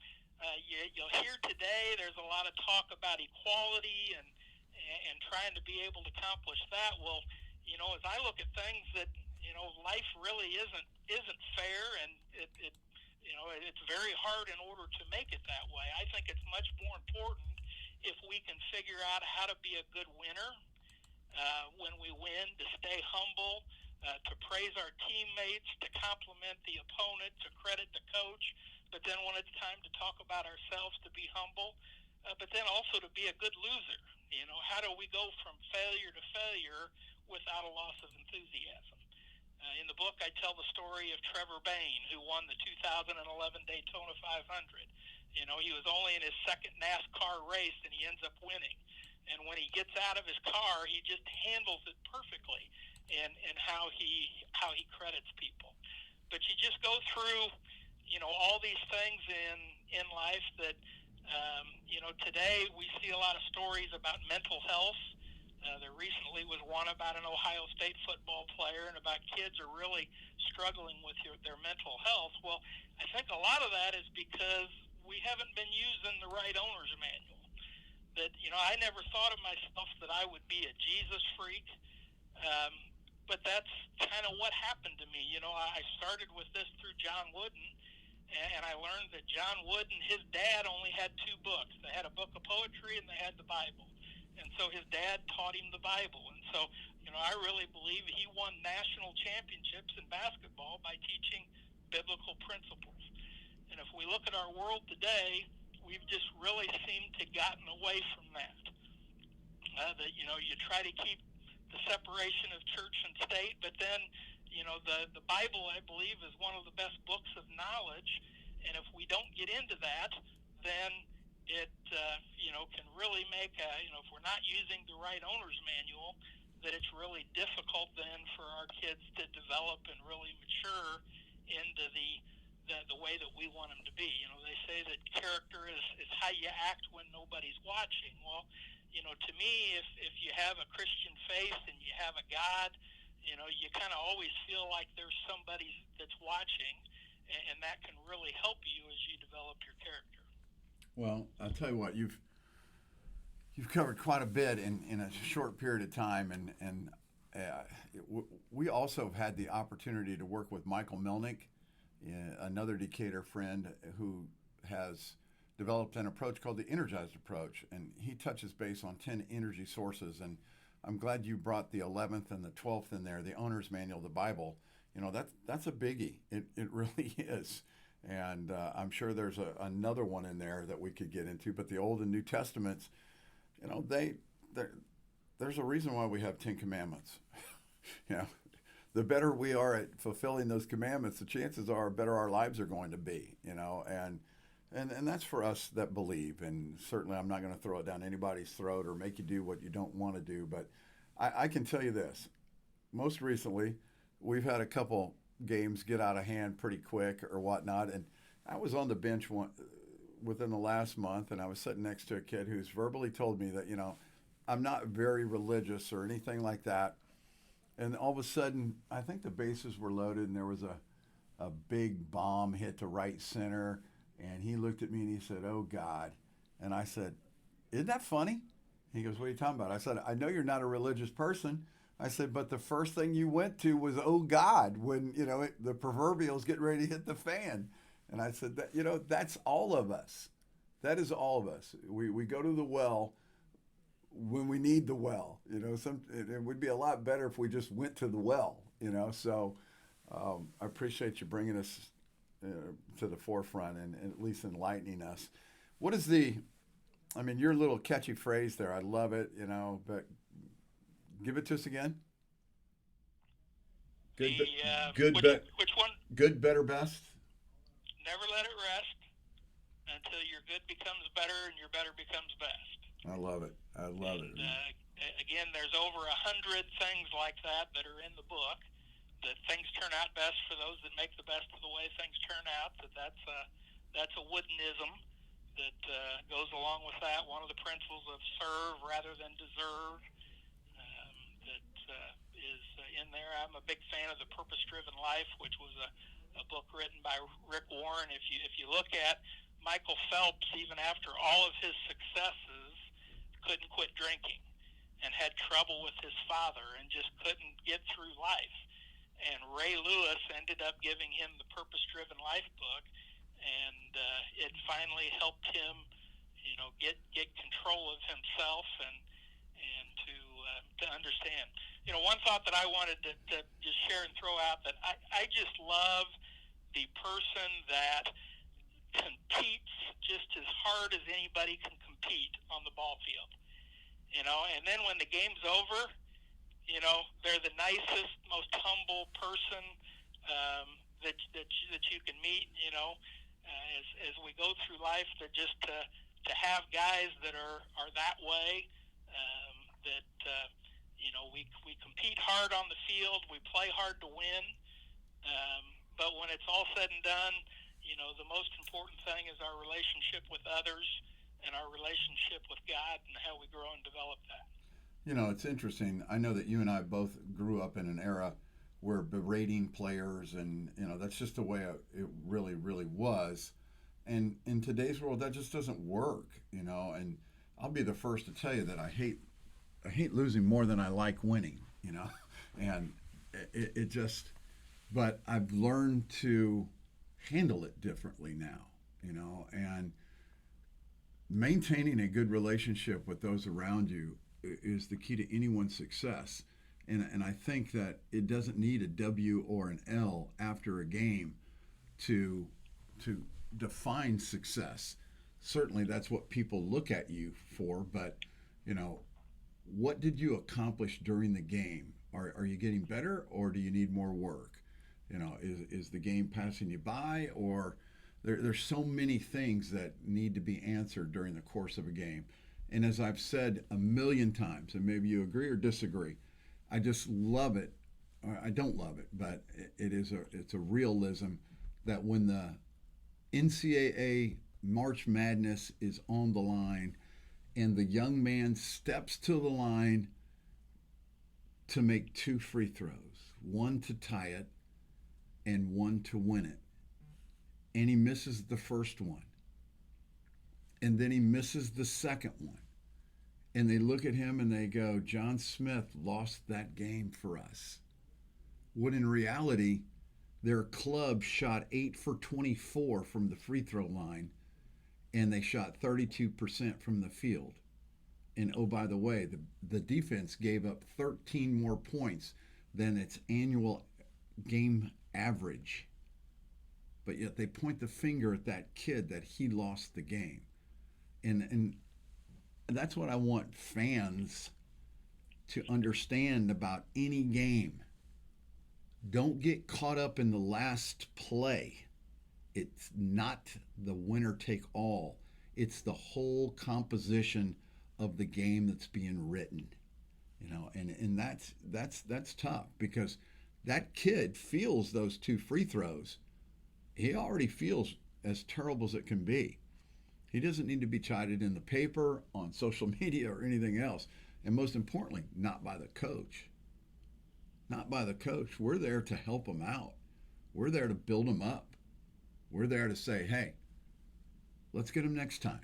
hear today there's a lot of talk about equality and trying to be able to accomplish that. Well, as I look at things, that life really isn't fair, and it's very hard in order to make it that way. I think it's much more important if we can figure out how to be a good winner when we win, to stay humble, to praise our teammates, to compliment the opponent, to credit the coach, but then when it's time to talk about ourselves, to be humble, but then also to be a good loser. How do we go from failure to failure without a loss of enthusiasm. In the book, I tell the story of Trevor Bayne, who won the 2011 Daytona 500. You know, he was only in his second NASCAR race, and he ends up winning. And when he gets out of his car, he just handles it perfectly in how he credits people. But you just go through, you know, all these things in life that, you know, today we see a lot of stories about mental health. There recently was one about an Ohio State football player and about kids are really struggling with their mental health. Well, I think a lot of that is because we haven't been using the right owner's manual. That, you know, I never thought of myself that I would be a Jesus freak, but that's kind of what happened to me. You know, I started with this through John Wooden, and I learned that John Wooden, his dad only had two books. They had a book of poetry and they had the Bible. And so his dad taught him the Bible. And so, you know, I really believe he won national championships in basketball by teaching biblical principles. And if we look at our world today, we've just really seemed to gotten away from that. That, you know, you try to keep the separation of church and state, but then, you know, the Bible, I believe, is one of the best books of knowledge. And if we don't get into that, then it, you know, can really make, you know, if we're not using the right owner's manual, that it's really difficult then for our kids to develop and really mature into the way that we want them to be. You know, they say that character is how you act when nobody's watching. Well, you know, to me, if you have a Christian faith and you have a God, you know, you kind of always feel like there's somebody that's watching, and that can really help you as you develop your character. Well, I'll tell you what, you've covered quite a bit in a short period of time, and we also have had the opportunity to work with Michael Melnik, another Decatur friend who has developed an approach called the Energized approach, and he touches base on 10 energy sources. And I'm glad you brought the 11th and the 12th in there, the owner's manual, the Bible. You know, that's a biggie. It really is. And I'm sure there's another one in there that we could get into. But the Old and New Testaments, you know, there's a reason why we have 10 commandments. You know, the better we are at fulfilling those commandments, the chances are better our lives are going to be. You know, and that's for us that believe. And certainly, I'm not going to throw it down anybody's throat or make you do what you don't want to do. But I can tell you this: most recently, we've had a couple games get out of hand pretty quick or whatnot, and I was on the bench within the last month, and I was sitting next to a kid who's verbally told me that, you know, I'm not very religious or anything like that, and all of a sudden I think the bases were loaded and there was a big bomb hit to right center, and he looked at me and he said, "Oh God," and I said, "Isn't that funny?" He goes, "What are you talking about?" I said, "I know you're not a religious person." I said, "But the first thing you went to was, oh God," when, you know, the proverbial's getting ready to hit the fan. And I said, that, you know, that's all of us. That is all of us. We go to the well when we need the well. You know, it would be a lot better if we just went to the well, you know. So I appreciate you bringing us to the forefront and at least enlightening us. What is your little catchy phrase there, I love it, you know, but give it to us again. Which one? Good, better, best. Never let it rest until your good becomes better and your better becomes best. I love it. Again, there's over 100 things like that are in the book. That things turn out best for those that make the best of the way things turn out. That's a Woodenism that goes along with that. One of the principles of serve rather than deserve. Is in there. I'm a big fan of The Purpose-Driven Life, which was a book written by Rick Warren. If you look at Michael Phelps, even after all of his successes, couldn't quit drinking and had trouble with his father and just couldn't get through life. And Ray Lewis ended up giving him the Purpose-Driven Life book, and it finally helped him, you know, get control of himself and to understand. You know, one thought that I wanted to just share and throw out, that I just love the person that competes just as hard as anybody can compete on the ball field. You know, and then when the game's over, they're the nicest, most humble person that you can meet. As we go through life, they're just to have guys that are that way. We compete hard on the field, we play hard to win. But when it's all said and done, the most important thing is our relationship with others and our relationship with God and how we grow and develop that. It's interesting. I know that you and I both grew up in an era where berating players and, that's just the way it really, really was. And in today's world, that just doesn't work, and I'll be the first to tell you that I hate losing more than I like winning, and it just, but I've learned to handle it differently now, and maintaining a good relationship with those around you is the key to anyone's success. And I think that it doesn't need a W or an L after a game to define success. Certainly that's what people look at you for, but what did you accomplish during the game? Are you getting better, or do you need more work? Is the game passing you by, or there's so many things that need to be answered during the course of a game. And as I've said a million times, and maybe you agree or disagree, I just love it. I don't love it, but it's a realism that when the NCAA March Madness is on the line and the young man steps to the line to make 2 free throws, one to tie it and one to win it, and he misses the first one, and then he misses the second one, and they look at him and they go, John Smith lost that game for us. When in reality, their club shot 8 for 24 from the free throw line, and they shot 32% from the field. And oh, by the way, the defense gave up 13 more points than its annual game average. But yet they point the finger at that kid that he lost the game. And that's what I want fans to understand about any game. Don't get caught up in the last play. It's not the winner take all. It's the whole composition of the game that's being written. And that's tough, because that kid feels those 2 free throws. He already feels as terrible as it can be. He doesn't need to be chided in the paper, on social media, or anything else. And most importantly, not by the coach. Not by the coach. We're there to help him out. We're there to build him up. We're there to say, hey, let's get him next time.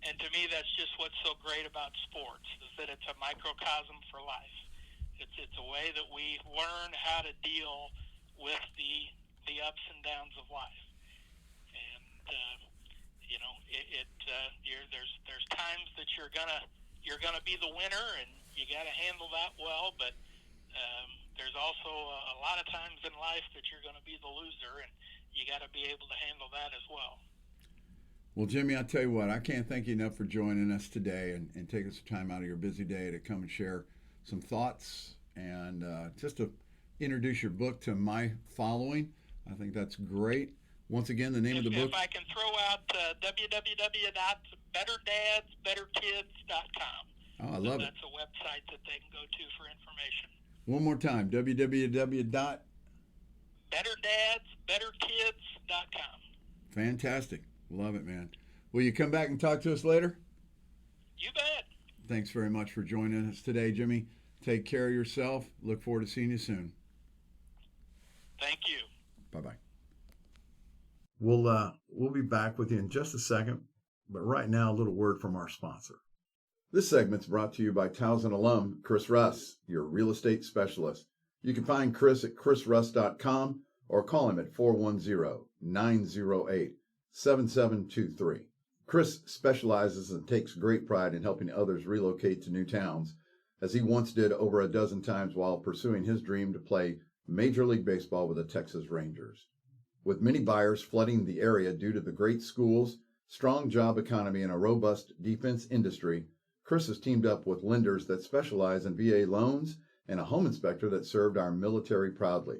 And to me, that's just what's so great about sports, is that it's a microcosm for life. It's a way that we learn how to deal with the ups and downs of life. And there's times that you're gonna be the winner, and you got to handle that well. But there's also a lot of times in life that you're going to be the loser, and you got to be able to handle that as well. Well, Jimmy, I'll tell you what, I can't thank you enough for joining us today and taking some time out of your busy day to come and share some thoughts and just to introduce your book to my following. I think that's great. Once again, the name of the book. If I can throw out www.betterdadsbetterkids.com. Oh, I love it. That's a website that they can go to for information. One more time, betterdadsbetterkids.com. Fantastic. Love it, man. Will you come back and talk to us later? You bet. Thanks very much for joining us today, Jimmy. Take care of yourself. Look forward to seeing you soon. Thank you. Bye-bye. We'll be back with you in just a second, but right now, a little word from our sponsor. This segment's brought to you by Towson alum Chris Russ, your real estate specialist. You can find Chris at chrisruss.com or call him at 410-908-7723. Chris specializes and takes great pride in helping others relocate to new towns, as he once did over a dozen times while pursuing his dream to play Major League Baseball with the Texas Rangers. With many buyers flooding the area due to the great schools, strong job economy, and a robust defense industry, Chris has teamed up with lenders that specialize in VA loans and a home inspector that served our military proudly.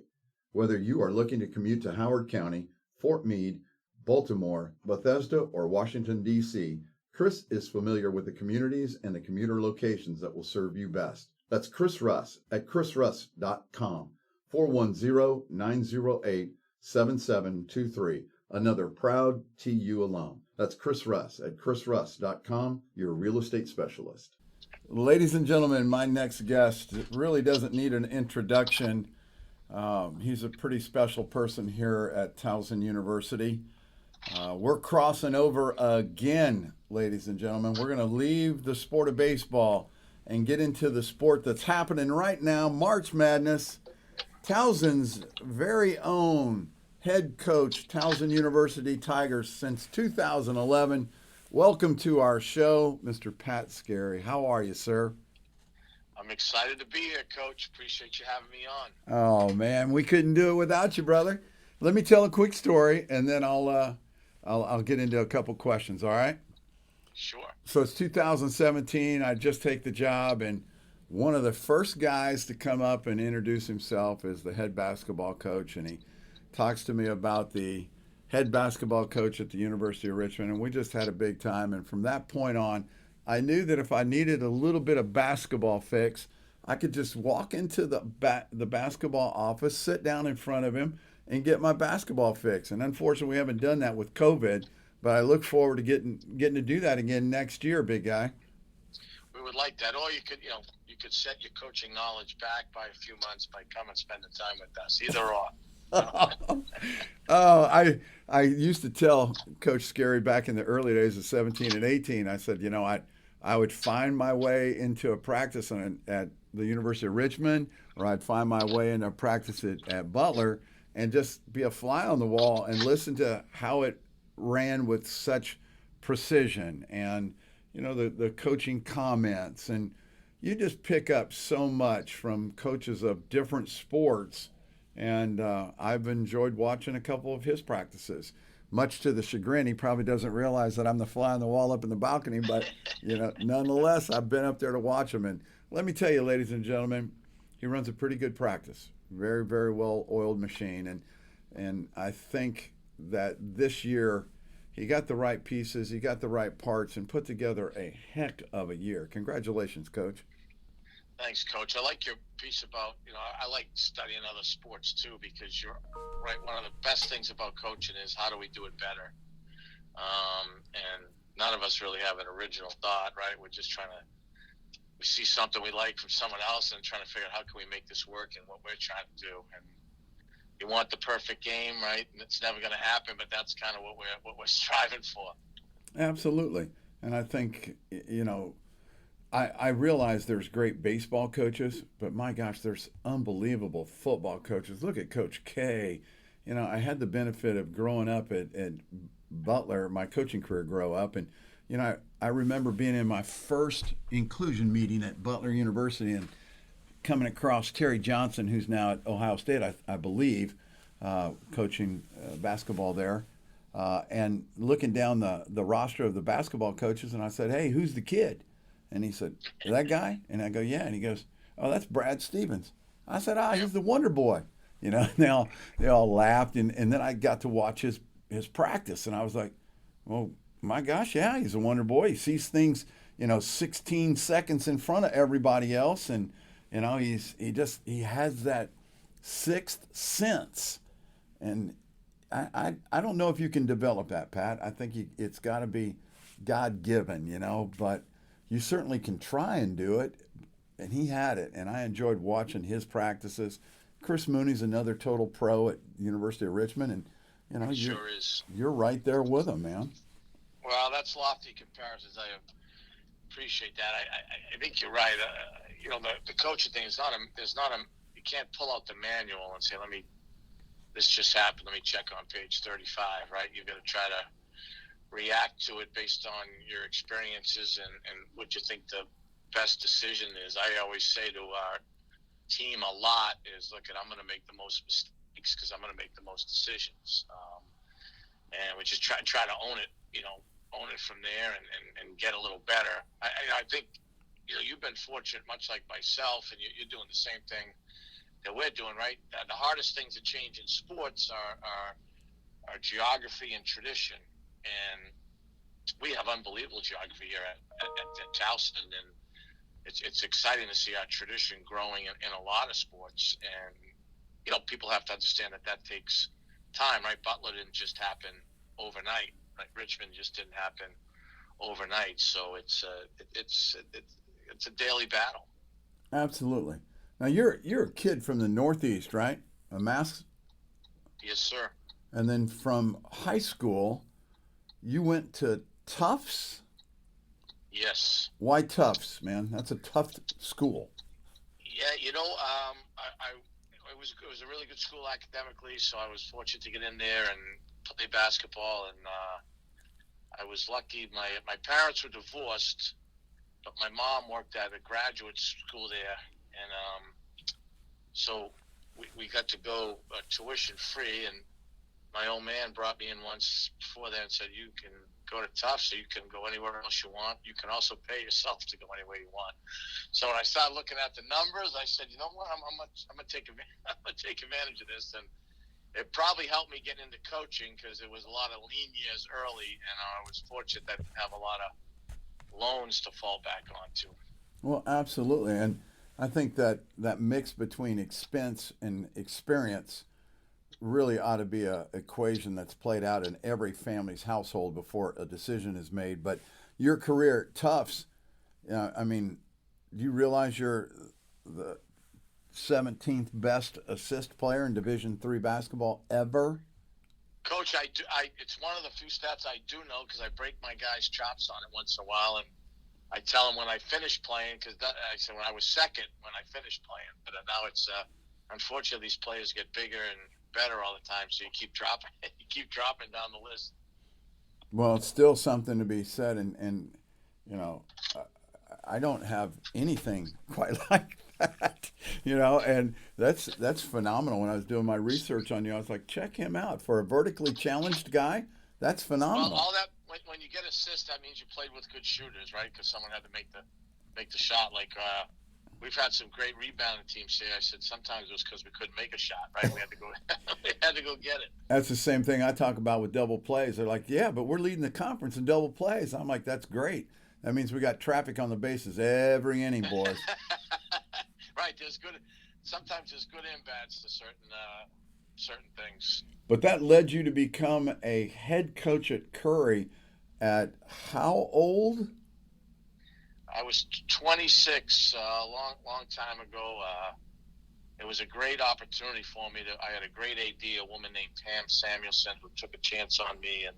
Whether you are looking to commute to Howard County, Fort Meade, Baltimore, Bethesda, or Washington, D.C., Chris is familiar with the communities and the commuter locations that will serve you best. That's Chris Russ at chrisruss.com, 410-908-7723. Another proud TU alum. That's Chris Russ at chrisruss.com, your real estate specialist. Ladies and gentlemen, my next guest really doesn't need an introduction. He's a pretty special person here at Towson University. We're crossing over again, ladies and gentlemen. We're going to leave the sport of baseball and get into the sport that's happening right now, March Madness. Towson's very own head coach, Towson University Tigers since 2011. Welcome to our show, Mr. Pat Skerry. How are you, sir? I'm excited to be here, Coach. Appreciate you having me on. Oh, man, we couldn't do it without you, brother. Let me tell a quick story, and then I'll get into a couple questions, all right? Sure. So it's 2017. I just take the job, and one of the first guys to come up and introduce himself is the head basketball coach, and he talks to me about the head basketball coach at the University of Richmond, and we just had a big time. And from that point on, I knew that if I needed a little bit of basketball fix, I could just walk into the basketball office, sit down in front of him, and get my basketball fix. And unfortunately, we haven't done that with COVID, but I look forward to getting to do that again next year, big guy. We would like that. Or you could set your coaching knowledge back by a few months by coming and spending time with us. Either or. I used to tell Coach Skerry back in the early days of 17 and 18, I said, I would find my way into a practice at the University of Richmond, or I'd find my way into a practice at Butler and just be a fly on the wall and listen to how it ran with such precision and, the coaching comments. And you just pick up so much from coaches of different sports. And I've enjoyed watching a couple of his practices. Much to the chagrin, he probably doesn't realize that I'm the fly on the wall up in the balcony. But, nonetheless, I've been up there to watch him. And let me tell you, ladies and gentlemen, he runs a pretty good practice. Very, very well-oiled machine. And I think that this year he got the right pieces, he got the right parts, and put together a heck of a year. Congratulations, Coach. Thanks, Coach. I like your piece about, I like studying other sports too, because you're right. One of the best things about coaching is how do we do it better? And none of us really have an original thought, right? We're just we see something we like from someone else and trying to figure out how can we make this work and what we're trying to do. And you want the perfect game, right? And it's never going to happen, but that's kind of what we're striving for. Absolutely. And I think, I realize there's great baseball coaches, but my gosh, there's unbelievable football coaches. Look at Coach K. I had the benefit of growing up at Butler, my coaching career grow up. And, I remember being in my first inclusion meeting at Butler University and coming across Terry Johnson, who's now at Ohio State, I believe, coaching basketball there, and looking down the roster of the basketball coaches. And I said, hey, who's the kid? And he said, that guy? And I go, yeah. And he goes, oh, that's Brad Stevens. I said, he's the Wonder Boy. And they all laughed. And then I got to watch his practice. And I was like, well, my gosh, yeah, he's a Wonder Boy. He sees things, 16 seconds in front of everybody else. And, he has that sixth sense. And I don't know if you can develop that, Pat. I think it's got to be God-given, but you certainly can try and do it, and he had it, and I enjoyed watching his practices. Chris Mooney's another total pro at the University of Richmond, and you're right there with him, man. Well, that's lofty comparisons. I appreciate that. I think you're right. The coaching thing is you can't pull out the manual and say, this just happened, let me check on page 35, right? You've got to try to react to it based on your experiences and what you think the best decision is. I always say to our team a lot is, look, I'm going to make the most mistakes because I'm going to make the most decisions. And we just try to own it, own it from there and get a little better. I think, you've been fortunate, much like myself, and you're doing the same thing that we're doing, right? The hardest things to change in sports are geography and tradition. And we have unbelievable geography here at Towson, and it's exciting to see our tradition growing in a lot of sports. And, people have to understand that takes time, right? Butler didn't just happen overnight. Right? Richmond just didn't happen overnight. So it's a daily battle. Absolutely. Now you're a kid from the Northeast, right? A Mass. Yes, sir. And then from high school, you went to Tufts. Yes. Why Tufts, man? That's a tough school. Yeah, it was a really good school academically, so I was fortunate to get in there and play basketball. And I was lucky. My parents were divorced, but my mom worked at a graduate school there, and so we got to go tuition free. And my old man brought me in once before that and said, "You can go to Tufts, so you can go anywhere else you want. You can also pay yourself to go anywhere you want." So when I started looking at the numbers, I said, "You know what? I'm gonna take advantage of this." And it probably helped me get into coaching because it was a lot of lean years early, and I was fortunate that I have a lot of loans to fall back onto. Well, absolutely. And I think that mix between expense and experience really ought to be a equation that's played out in every family's household before a decision is made. But your career at Tufts, I mean, do you realize you're the 17th best assist player in Division III basketball ever? Coach, it's one of the few stats I do know because I break my guys' chops on it once in a while, and I tell them when I finish playing, because I said when I was second when I finished playing, but now it's unfortunately these players get bigger and better all the time, so you keep dropping down the list. Well, it's still something to be said, and I don't have anything quite like that, and that's phenomenal. When I was doing my research on you, I was like, check him out. For a vertically challenged guy, that's phenomenal. Well, all that when you get assists, that means you played with good shooters, right? Because someone had to make the shot. Like we've had some great rebounding teams here. I said sometimes it was because we couldn't make a shot, right? We had to go get it. That's the same thing I talk about with double plays. They're like, yeah, but we're leading the conference in double plays. I'm like, that's great. That means we got traffic on the bases every inning, boys. Right. Sometimes there's good and bads to certain things. But that led you to become a head coach at Curry at how old? I was 26 a long time ago. It was a great opportunity for me. I had a great AD, a woman named Pam Samuelson, who took a chance on me. And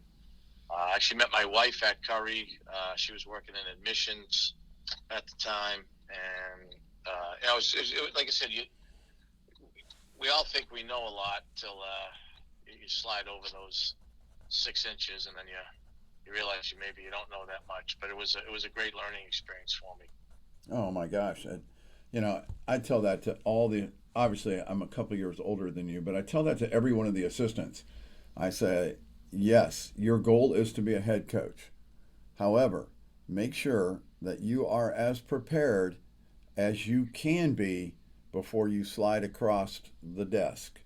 I actually met my wife at Curry. She was working in admissions at the time. And it was like I said, we all think we know a lot till you slide over those 6 inches, and then you realize maybe you don't know that much. But it was a great learning experience for me. Oh my gosh! I tell that to all the. Obviously, I'm a couple years older than you, but I tell that to every one of the assistants. I say, yes, your goal is to be a head coach. However, make sure that you are as prepared as you can be before you slide across the desk,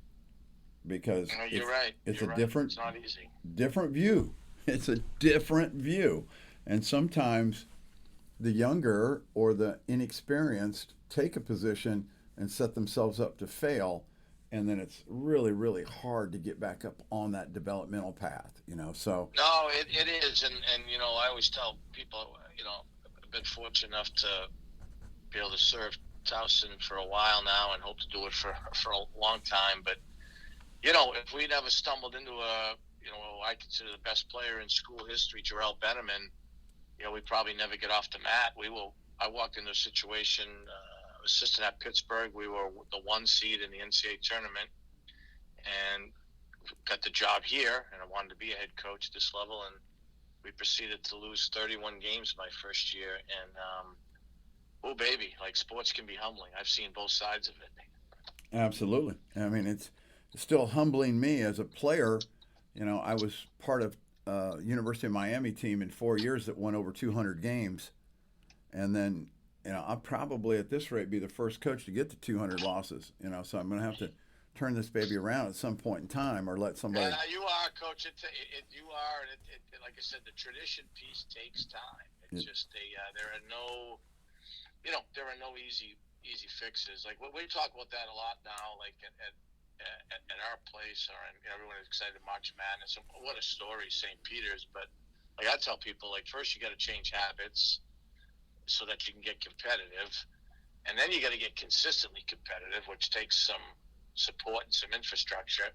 because you're right. It's you're a right. different, it's not easy. Different view. It's a different view, and sometimes the younger or the inexperienced take a position and set themselves up to fail, and then it's really, really hard to get back up on that developmental path. So no, it is, and I always tell people, I've been fortunate enough to be able to serve Towson for a while now, and hope to do it for a long time. But if we never stumbled into I consider the best player in school history, Jarrell Benjamin, we probably never get off the mat. I walked into a situation, assistant at Pittsburgh. We were the 1 seed in the NCAA tournament, and got the job here. And I wanted to be a head coach at this level, and we proceeded to lose 31 games my first year. And oh baby, like sports can be humbling. I've seen both sides of it. Absolutely. I mean, it's still humbling me as a player. I was part of University of Miami team in 4 years that won over 200 games. And then, I'll probably at this rate be the first coach to get to 200 losses, so I'm going to have to turn this baby around at some point in time or let somebody. Yeah, you are, Coach. You are. And like I said, the tradition piece takes time. It's just there are no, there are no easy fixes. Like we talk about that a lot now, like at our place, or everyone is excited March Madness. And what a story, St. Peter's. But like I tell people, like first you got to change habits so that you can get competitive, and then you got to get consistently competitive, which takes some support and some infrastructure,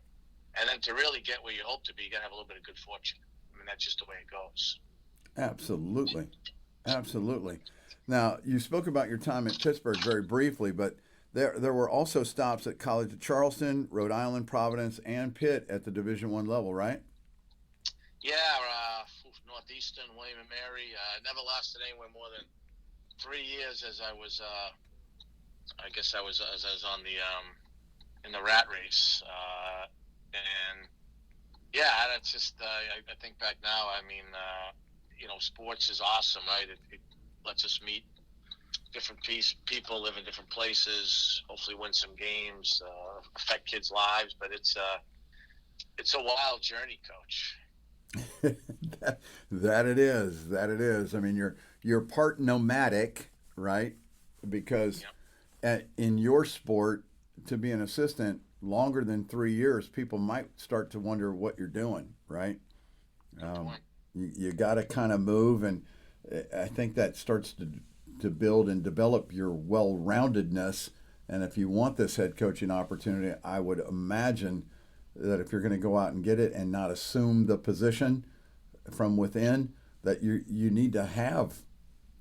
and then to really get where you hope to be, you got to have a little bit of good fortune. I mean, that's just the way it goes. Absolutely. Now, you spoke about your time at Pittsburgh very briefly, but there were also stops at College of Charleston, Rhode Island, Providence, and Pitt at the Division I level, right? Yeah, Northeastern, William and Mary. Never lasted anywhere more than 3 years, as I was. I guess I was on the in the rat race, and yeah, that's just. I think back now. I mean, sports is awesome, right? It lets us meet different people, live in different places, hopefully win some games, affect kids' lives. But it's a wild journey, Coach. that it is. I mean, you're part nomadic, right? Because in your sport, to be an assistant longer than 3 years, people might start to wonder what you're doing, right? You got to kind of move, and I think that starts to build and develop your well-roundedness. And if you want this head coaching opportunity, I would imagine that if you're going to go out and get it and not assume the position from within, that you need to have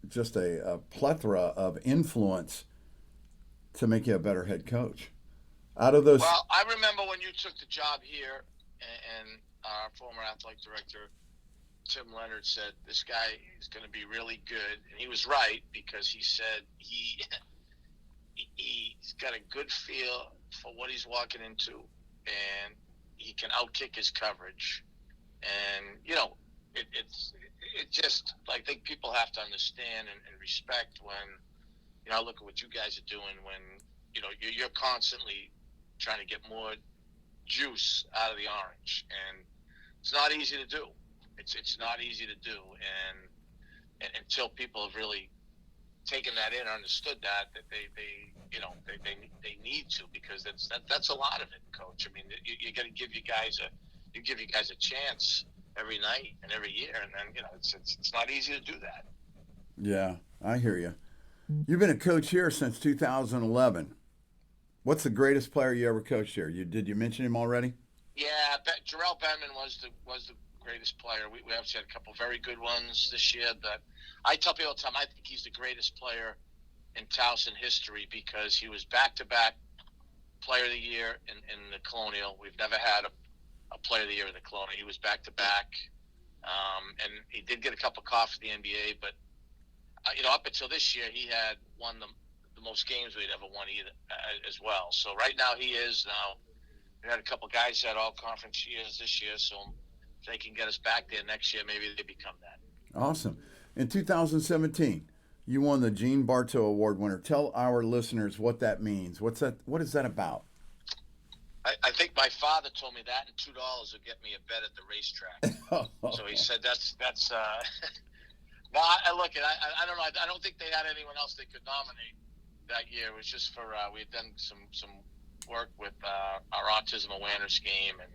just a plethora of influence to make you a better head coach. Out of those, well, I remember when you took the job here, and our former athletic director Tim Leonard said this guy is going to be really good, and he was right, because he said he's got a good feel for what he's walking into, and he can outkick his coverage. And it's just, I think people have to understand and respect when I look at what you guys are doing, when you're constantly trying to get more juice out of the orange, and it's not easy to do. It's not easy to do, and until people have really taken that in, understood that they need to, because that's a lot of it, Coach. I mean, you got to give you guys a chance every night and every year, and then it's not easy to do that. Yeah, I hear you. You've been a coach here since 2011. What's the greatest player you ever coached here? Did you mention him already? Yeah, Jarrell Benman was the greatest player. We actually had a couple very good ones this year. That I tell people all the time, I think he's the greatest player in Towson history, because he was back-to-back Player of the Year in the Colonial. We've never had a Player of the Year in the Colonial. He was back-to-back, and he did get a cup of coffee for the NBA, but up until this year, he had won the most games we'd ever won as well. So right now he is. Now we had a couple guys that had all conference years this year, so if they can get us back there next year, maybe they become that. Awesome. In 2017, you won the Gene Bartow Award winner. Tell our listeners what that means. What is that about? I think my father told me that, and $2 would get me a bet at the racetrack. So he said that's. No, I look at. I don't know. I don't think they had anyone else they could nominate that year. It was just for we had done some work with our autism awareness game, and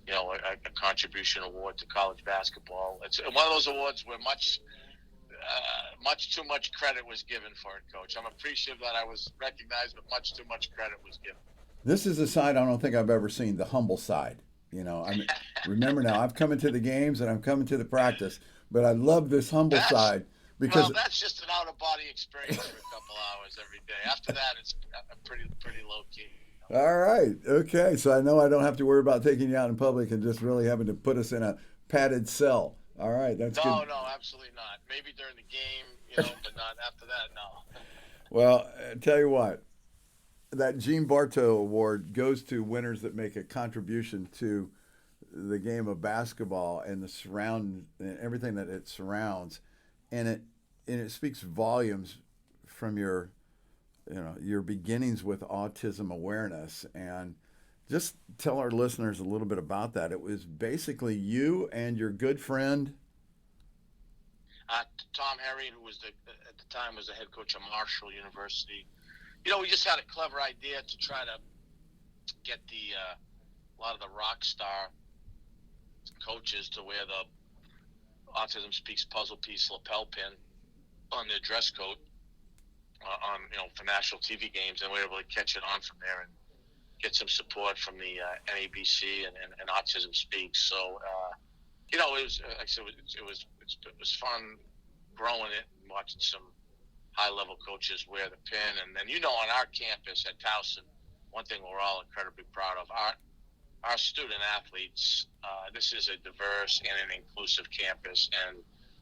a contribution award to college basketball. It's one of those awards where much too much credit was given for it, Coach. I'm appreciative that I was recognized, but much too much credit was given. This is a side I don't think I've ever seen, the humble side. Remember now, I've come into the games and I'm coming to the practice, but I love this humble side. Because that's just an out-of-body experience for a couple hours every day. After that, it's pretty low-key. All right. Okay. So I know I don't have to worry about taking you out in public and just really having to put us in a padded cell. All right. That's good. No, absolutely not. Maybe during the game, but not after that, no. Well, tell you what, that Gene Bartow Award goes to winners that make a contribution to the game of basketball and the surround and everything that it surrounds, and it speaks volumes from your your beginnings with autism awareness. And just tell our listeners a little bit about that. It was basically you and your good friend Tom Harry, who was at the time was the head coach of Marshall University. We just had a clever idea to try to get a lot of the rock star coaches to wear the Autism Speaks puzzle piece lapel pin on their dress coat for national TV games, and we were able to catch it on from there and get some support from the NABC and Autism Speaks. So it was like I said, it was fun growing it and watching some high-level coaches wear the pin. And then, on our campus at Towson, one thing we're all incredibly proud of, our student athletes, this is a diverse and an inclusive campus, and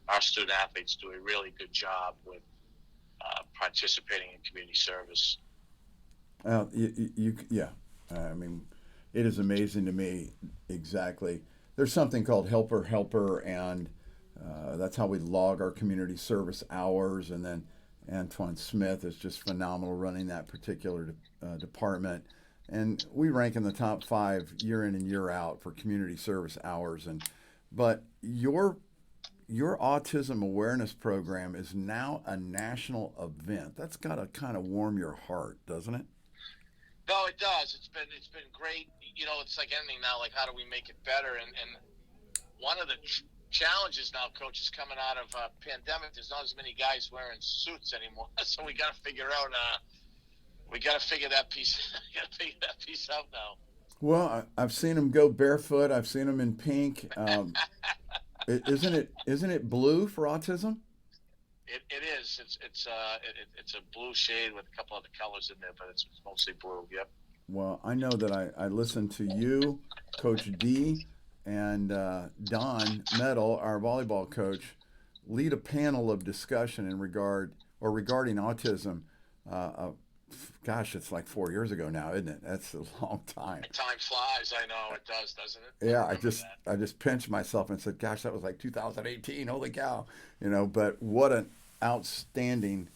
our student athletes do a really good job with participating in community service. I mean, it is amazing to me. Exactly. There's something called Helper, and that's how we log our community service hours. And then Antoine Smith is just phenomenal running that particular department. And we rank in the top 5 year in and year out for community service hours. But your autism awareness program is now a national event. That's got to kind of warm your heart, doesn't it? No, it does. It's been great. It's like anything now. Like, how do we make it better? And one of the challenges now, Coach, is coming out of pandemic. There's not as many guys wearing suits anymore, so we got to figure out. We got to figure that piece. Got to figure that piece out now. Well, I've seen them go barefoot. I've seen them in pink. Isn't it blue for autism? It is. It's a blue shade with a couple other colors in there, but it's mostly blue. Yep. Well, I know that I listened to you, Coach D, and Don Metal, our volleyball coach, lead a panel of discussion regarding autism. Gosh, it's like 4 years ago now, isn't it? That's a long time. Time flies. I know it does, doesn't it? Yeah, I just pinched myself and said, "Gosh, that was like 2018. Holy cow!" But what an outstanding.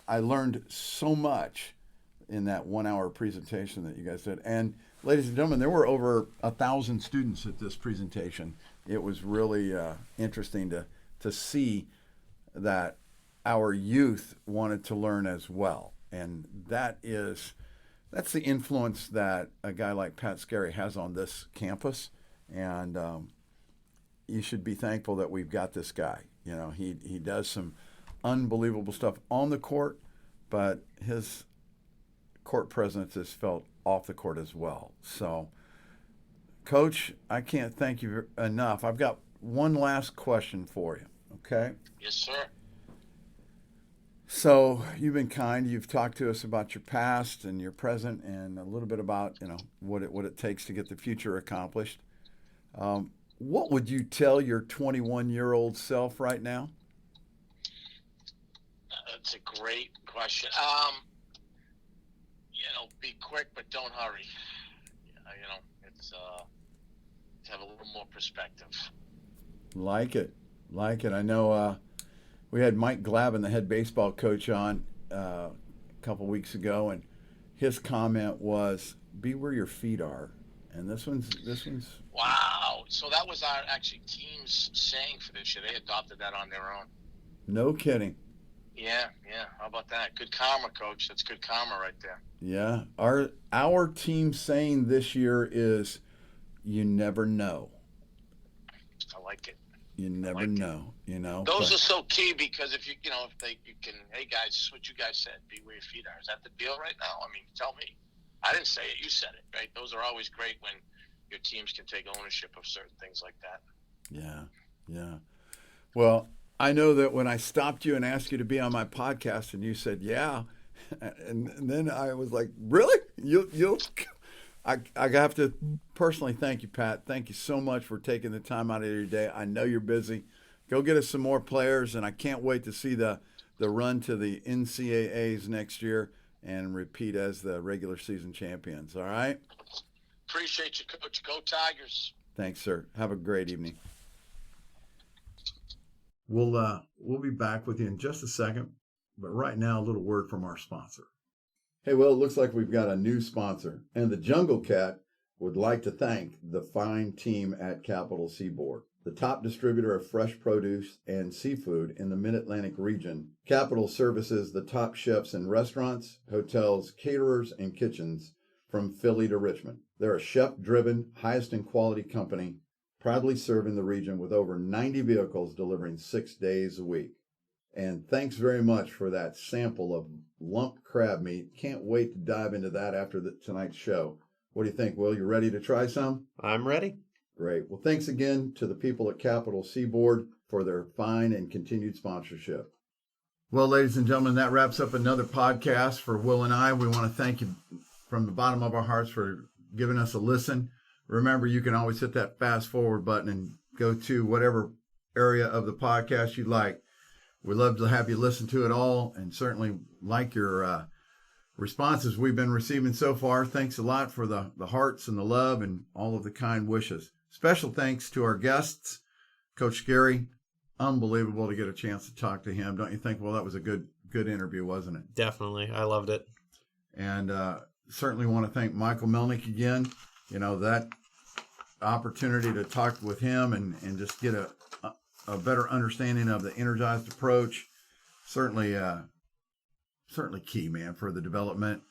I learned so much in that 1 hour presentation that you guys did. And ladies and gentlemen, there were over 1,000 students at this presentation. It was really interesting to see that our youth wanted to learn as well. And that's the influence that a guy like Pat Skerry has on this campus. And you should be thankful that we've got this guy. He does some unbelievable stuff on the court, but his court presence is felt off the court as well. So, Coach, I can't thank you enough. I've got one last question for you, okay? Yes, sir. So you've been kind. You've talked to us about your past and your present, and a little bit about what it takes to get the future accomplished. What would you tell your 21-year-old self right now? That's a great question. Be quick, but don't hurry. It's to have a little more perspective. Like it. I know. We had Mike Glavin, the head baseball coach, on a couple weeks ago, and his comment was, "Be where your feet are." And this one's. Wow! So that was our team's saying for this year. They adopted that on their own. No kidding. Yeah. How about that? Good karma, Coach. That's good karma right there. Yeah. Our team saying this year is, "You never know." I like it. You never know, Those are so key, because if you can, hey guys, this is what you guys said, be where your feet are. Is that the deal right now? I mean, tell me. I didn't say it, you said it, right? Those are always great when your teams can take ownership of certain things like that. Yeah. Well, I know that when I stopped you and asked you to be on my podcast and you said, yeah, and then I was like, really? You'll I have to personally thank you, Pat. Thank you so much for taking the time out of your day. I know you're busy. Go get us some more players, and I can't wait to see the run to the NCAAs next year and repeat as the regular season champions. All right? Appreciate you, Coach. Go Tigers. Thanks, sir. Have a great evening. We'll be back with you in just a second, but right now, a little word from our sponsor. Hey, well, it looks like we've got a new sponsor, and the Jungle Cat would like to thank the fine team at Capital Seaboard, the top distributor of fresh produce and seafood in the Mid-Atlantic region. Capital services the top chefs in restaurants, hotels, caterers, and kitchens from Philly to Richmond. They're a chef-driven, highest in quality company, proudly serving the region with over 90 vehicles delivering 6 days a week. And thanks very much for that sample of lump crab meat. Can't wait to dive into that after tonight's show. What do you think, Will? You ready to try some? I'm ready. Great. Well, thanks again to the people at Capital Seaboard for their fine and continued sponsorship. Well, ladies and gentlemen, that wraps up another podcast for Will and I. We want to thank you from the bottom of our hearts for giving us a listen. Remember, you can always hit that fast forward button and go to whatever area of the podcast you like. We'd love to have you listen to it all, and certainly like your responses we've been receiving so far. Thanks a lot for the hearts and the love and all of the kind wishes. Special thanks to our guests, Coach Skerry. Unbelievable to get a chance to talk to him. Don't you think? Well, that was a good interview, wasn't it? Definitely. I loved it. And certainly want to thank Michael Melnik again. You know, that opportunity to talk with him and just get a better understanding of the energized approach. Certainly key, man, for the development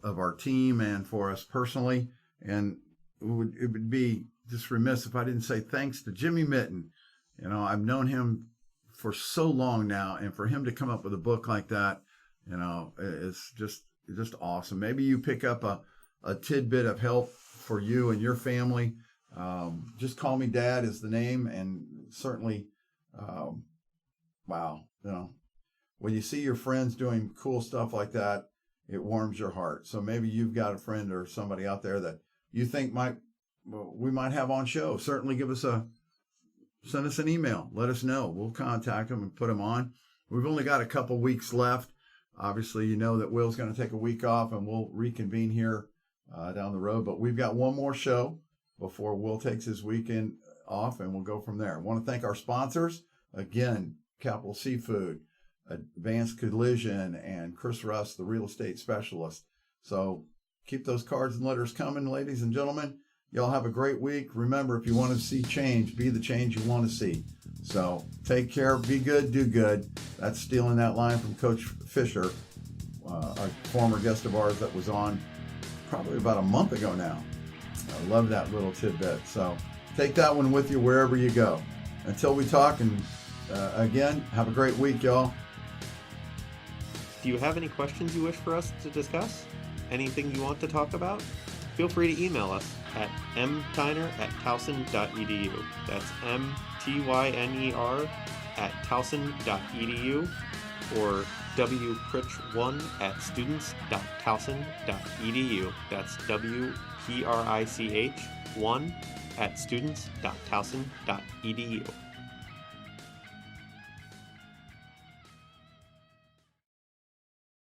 of our team and for us personally. And it would be just remiss if I didn't say thanks to Jimmy Mitten. You know, I've known him for so long now, and for him to come up with a book like that, you know, it's just awesome. Maybe you pick up a tidbit of help for you and your family. Just Call Me Dad is the name, and certainly, wow, you know, when you see your friends doing cool stuff like that, it warms your heart. So maybe you've got a friend or somebody out there that you think we might have on show. Certainly send us an email. Let us know. We'll contact them and put them on. We've only got a couple weeks left. Obviously, you know that Will's going to take a week off, and we'll reconvene here down the road. But we've got one more show before Will takes his weekend off, and we'll go from there. I want to thank our sponsors. Again, Capital Seafood, Advanced Collision, and Chris Russ, the real estate specialist. So keep those cards and letters coming, ladies and gentlemen. Y'all have a great week. Remember, if you want to see change, be the change you want to see. So take care, be good, do good. That's stealing that line from Coach Fisher, a former guest of ours that was on probably about a month ago now. I love that little tidbit. So take that one with you wherever you go. Until we talk, and again, have a great week, y'all. Do you have any questions you wish for us to discuss? Anything you want to talk about? Feel free to email us at mtyner@towson.edu. That's mtyner@towson.edu, or wprich1@students.towson.edu. That's wprich1@students.towson.edu.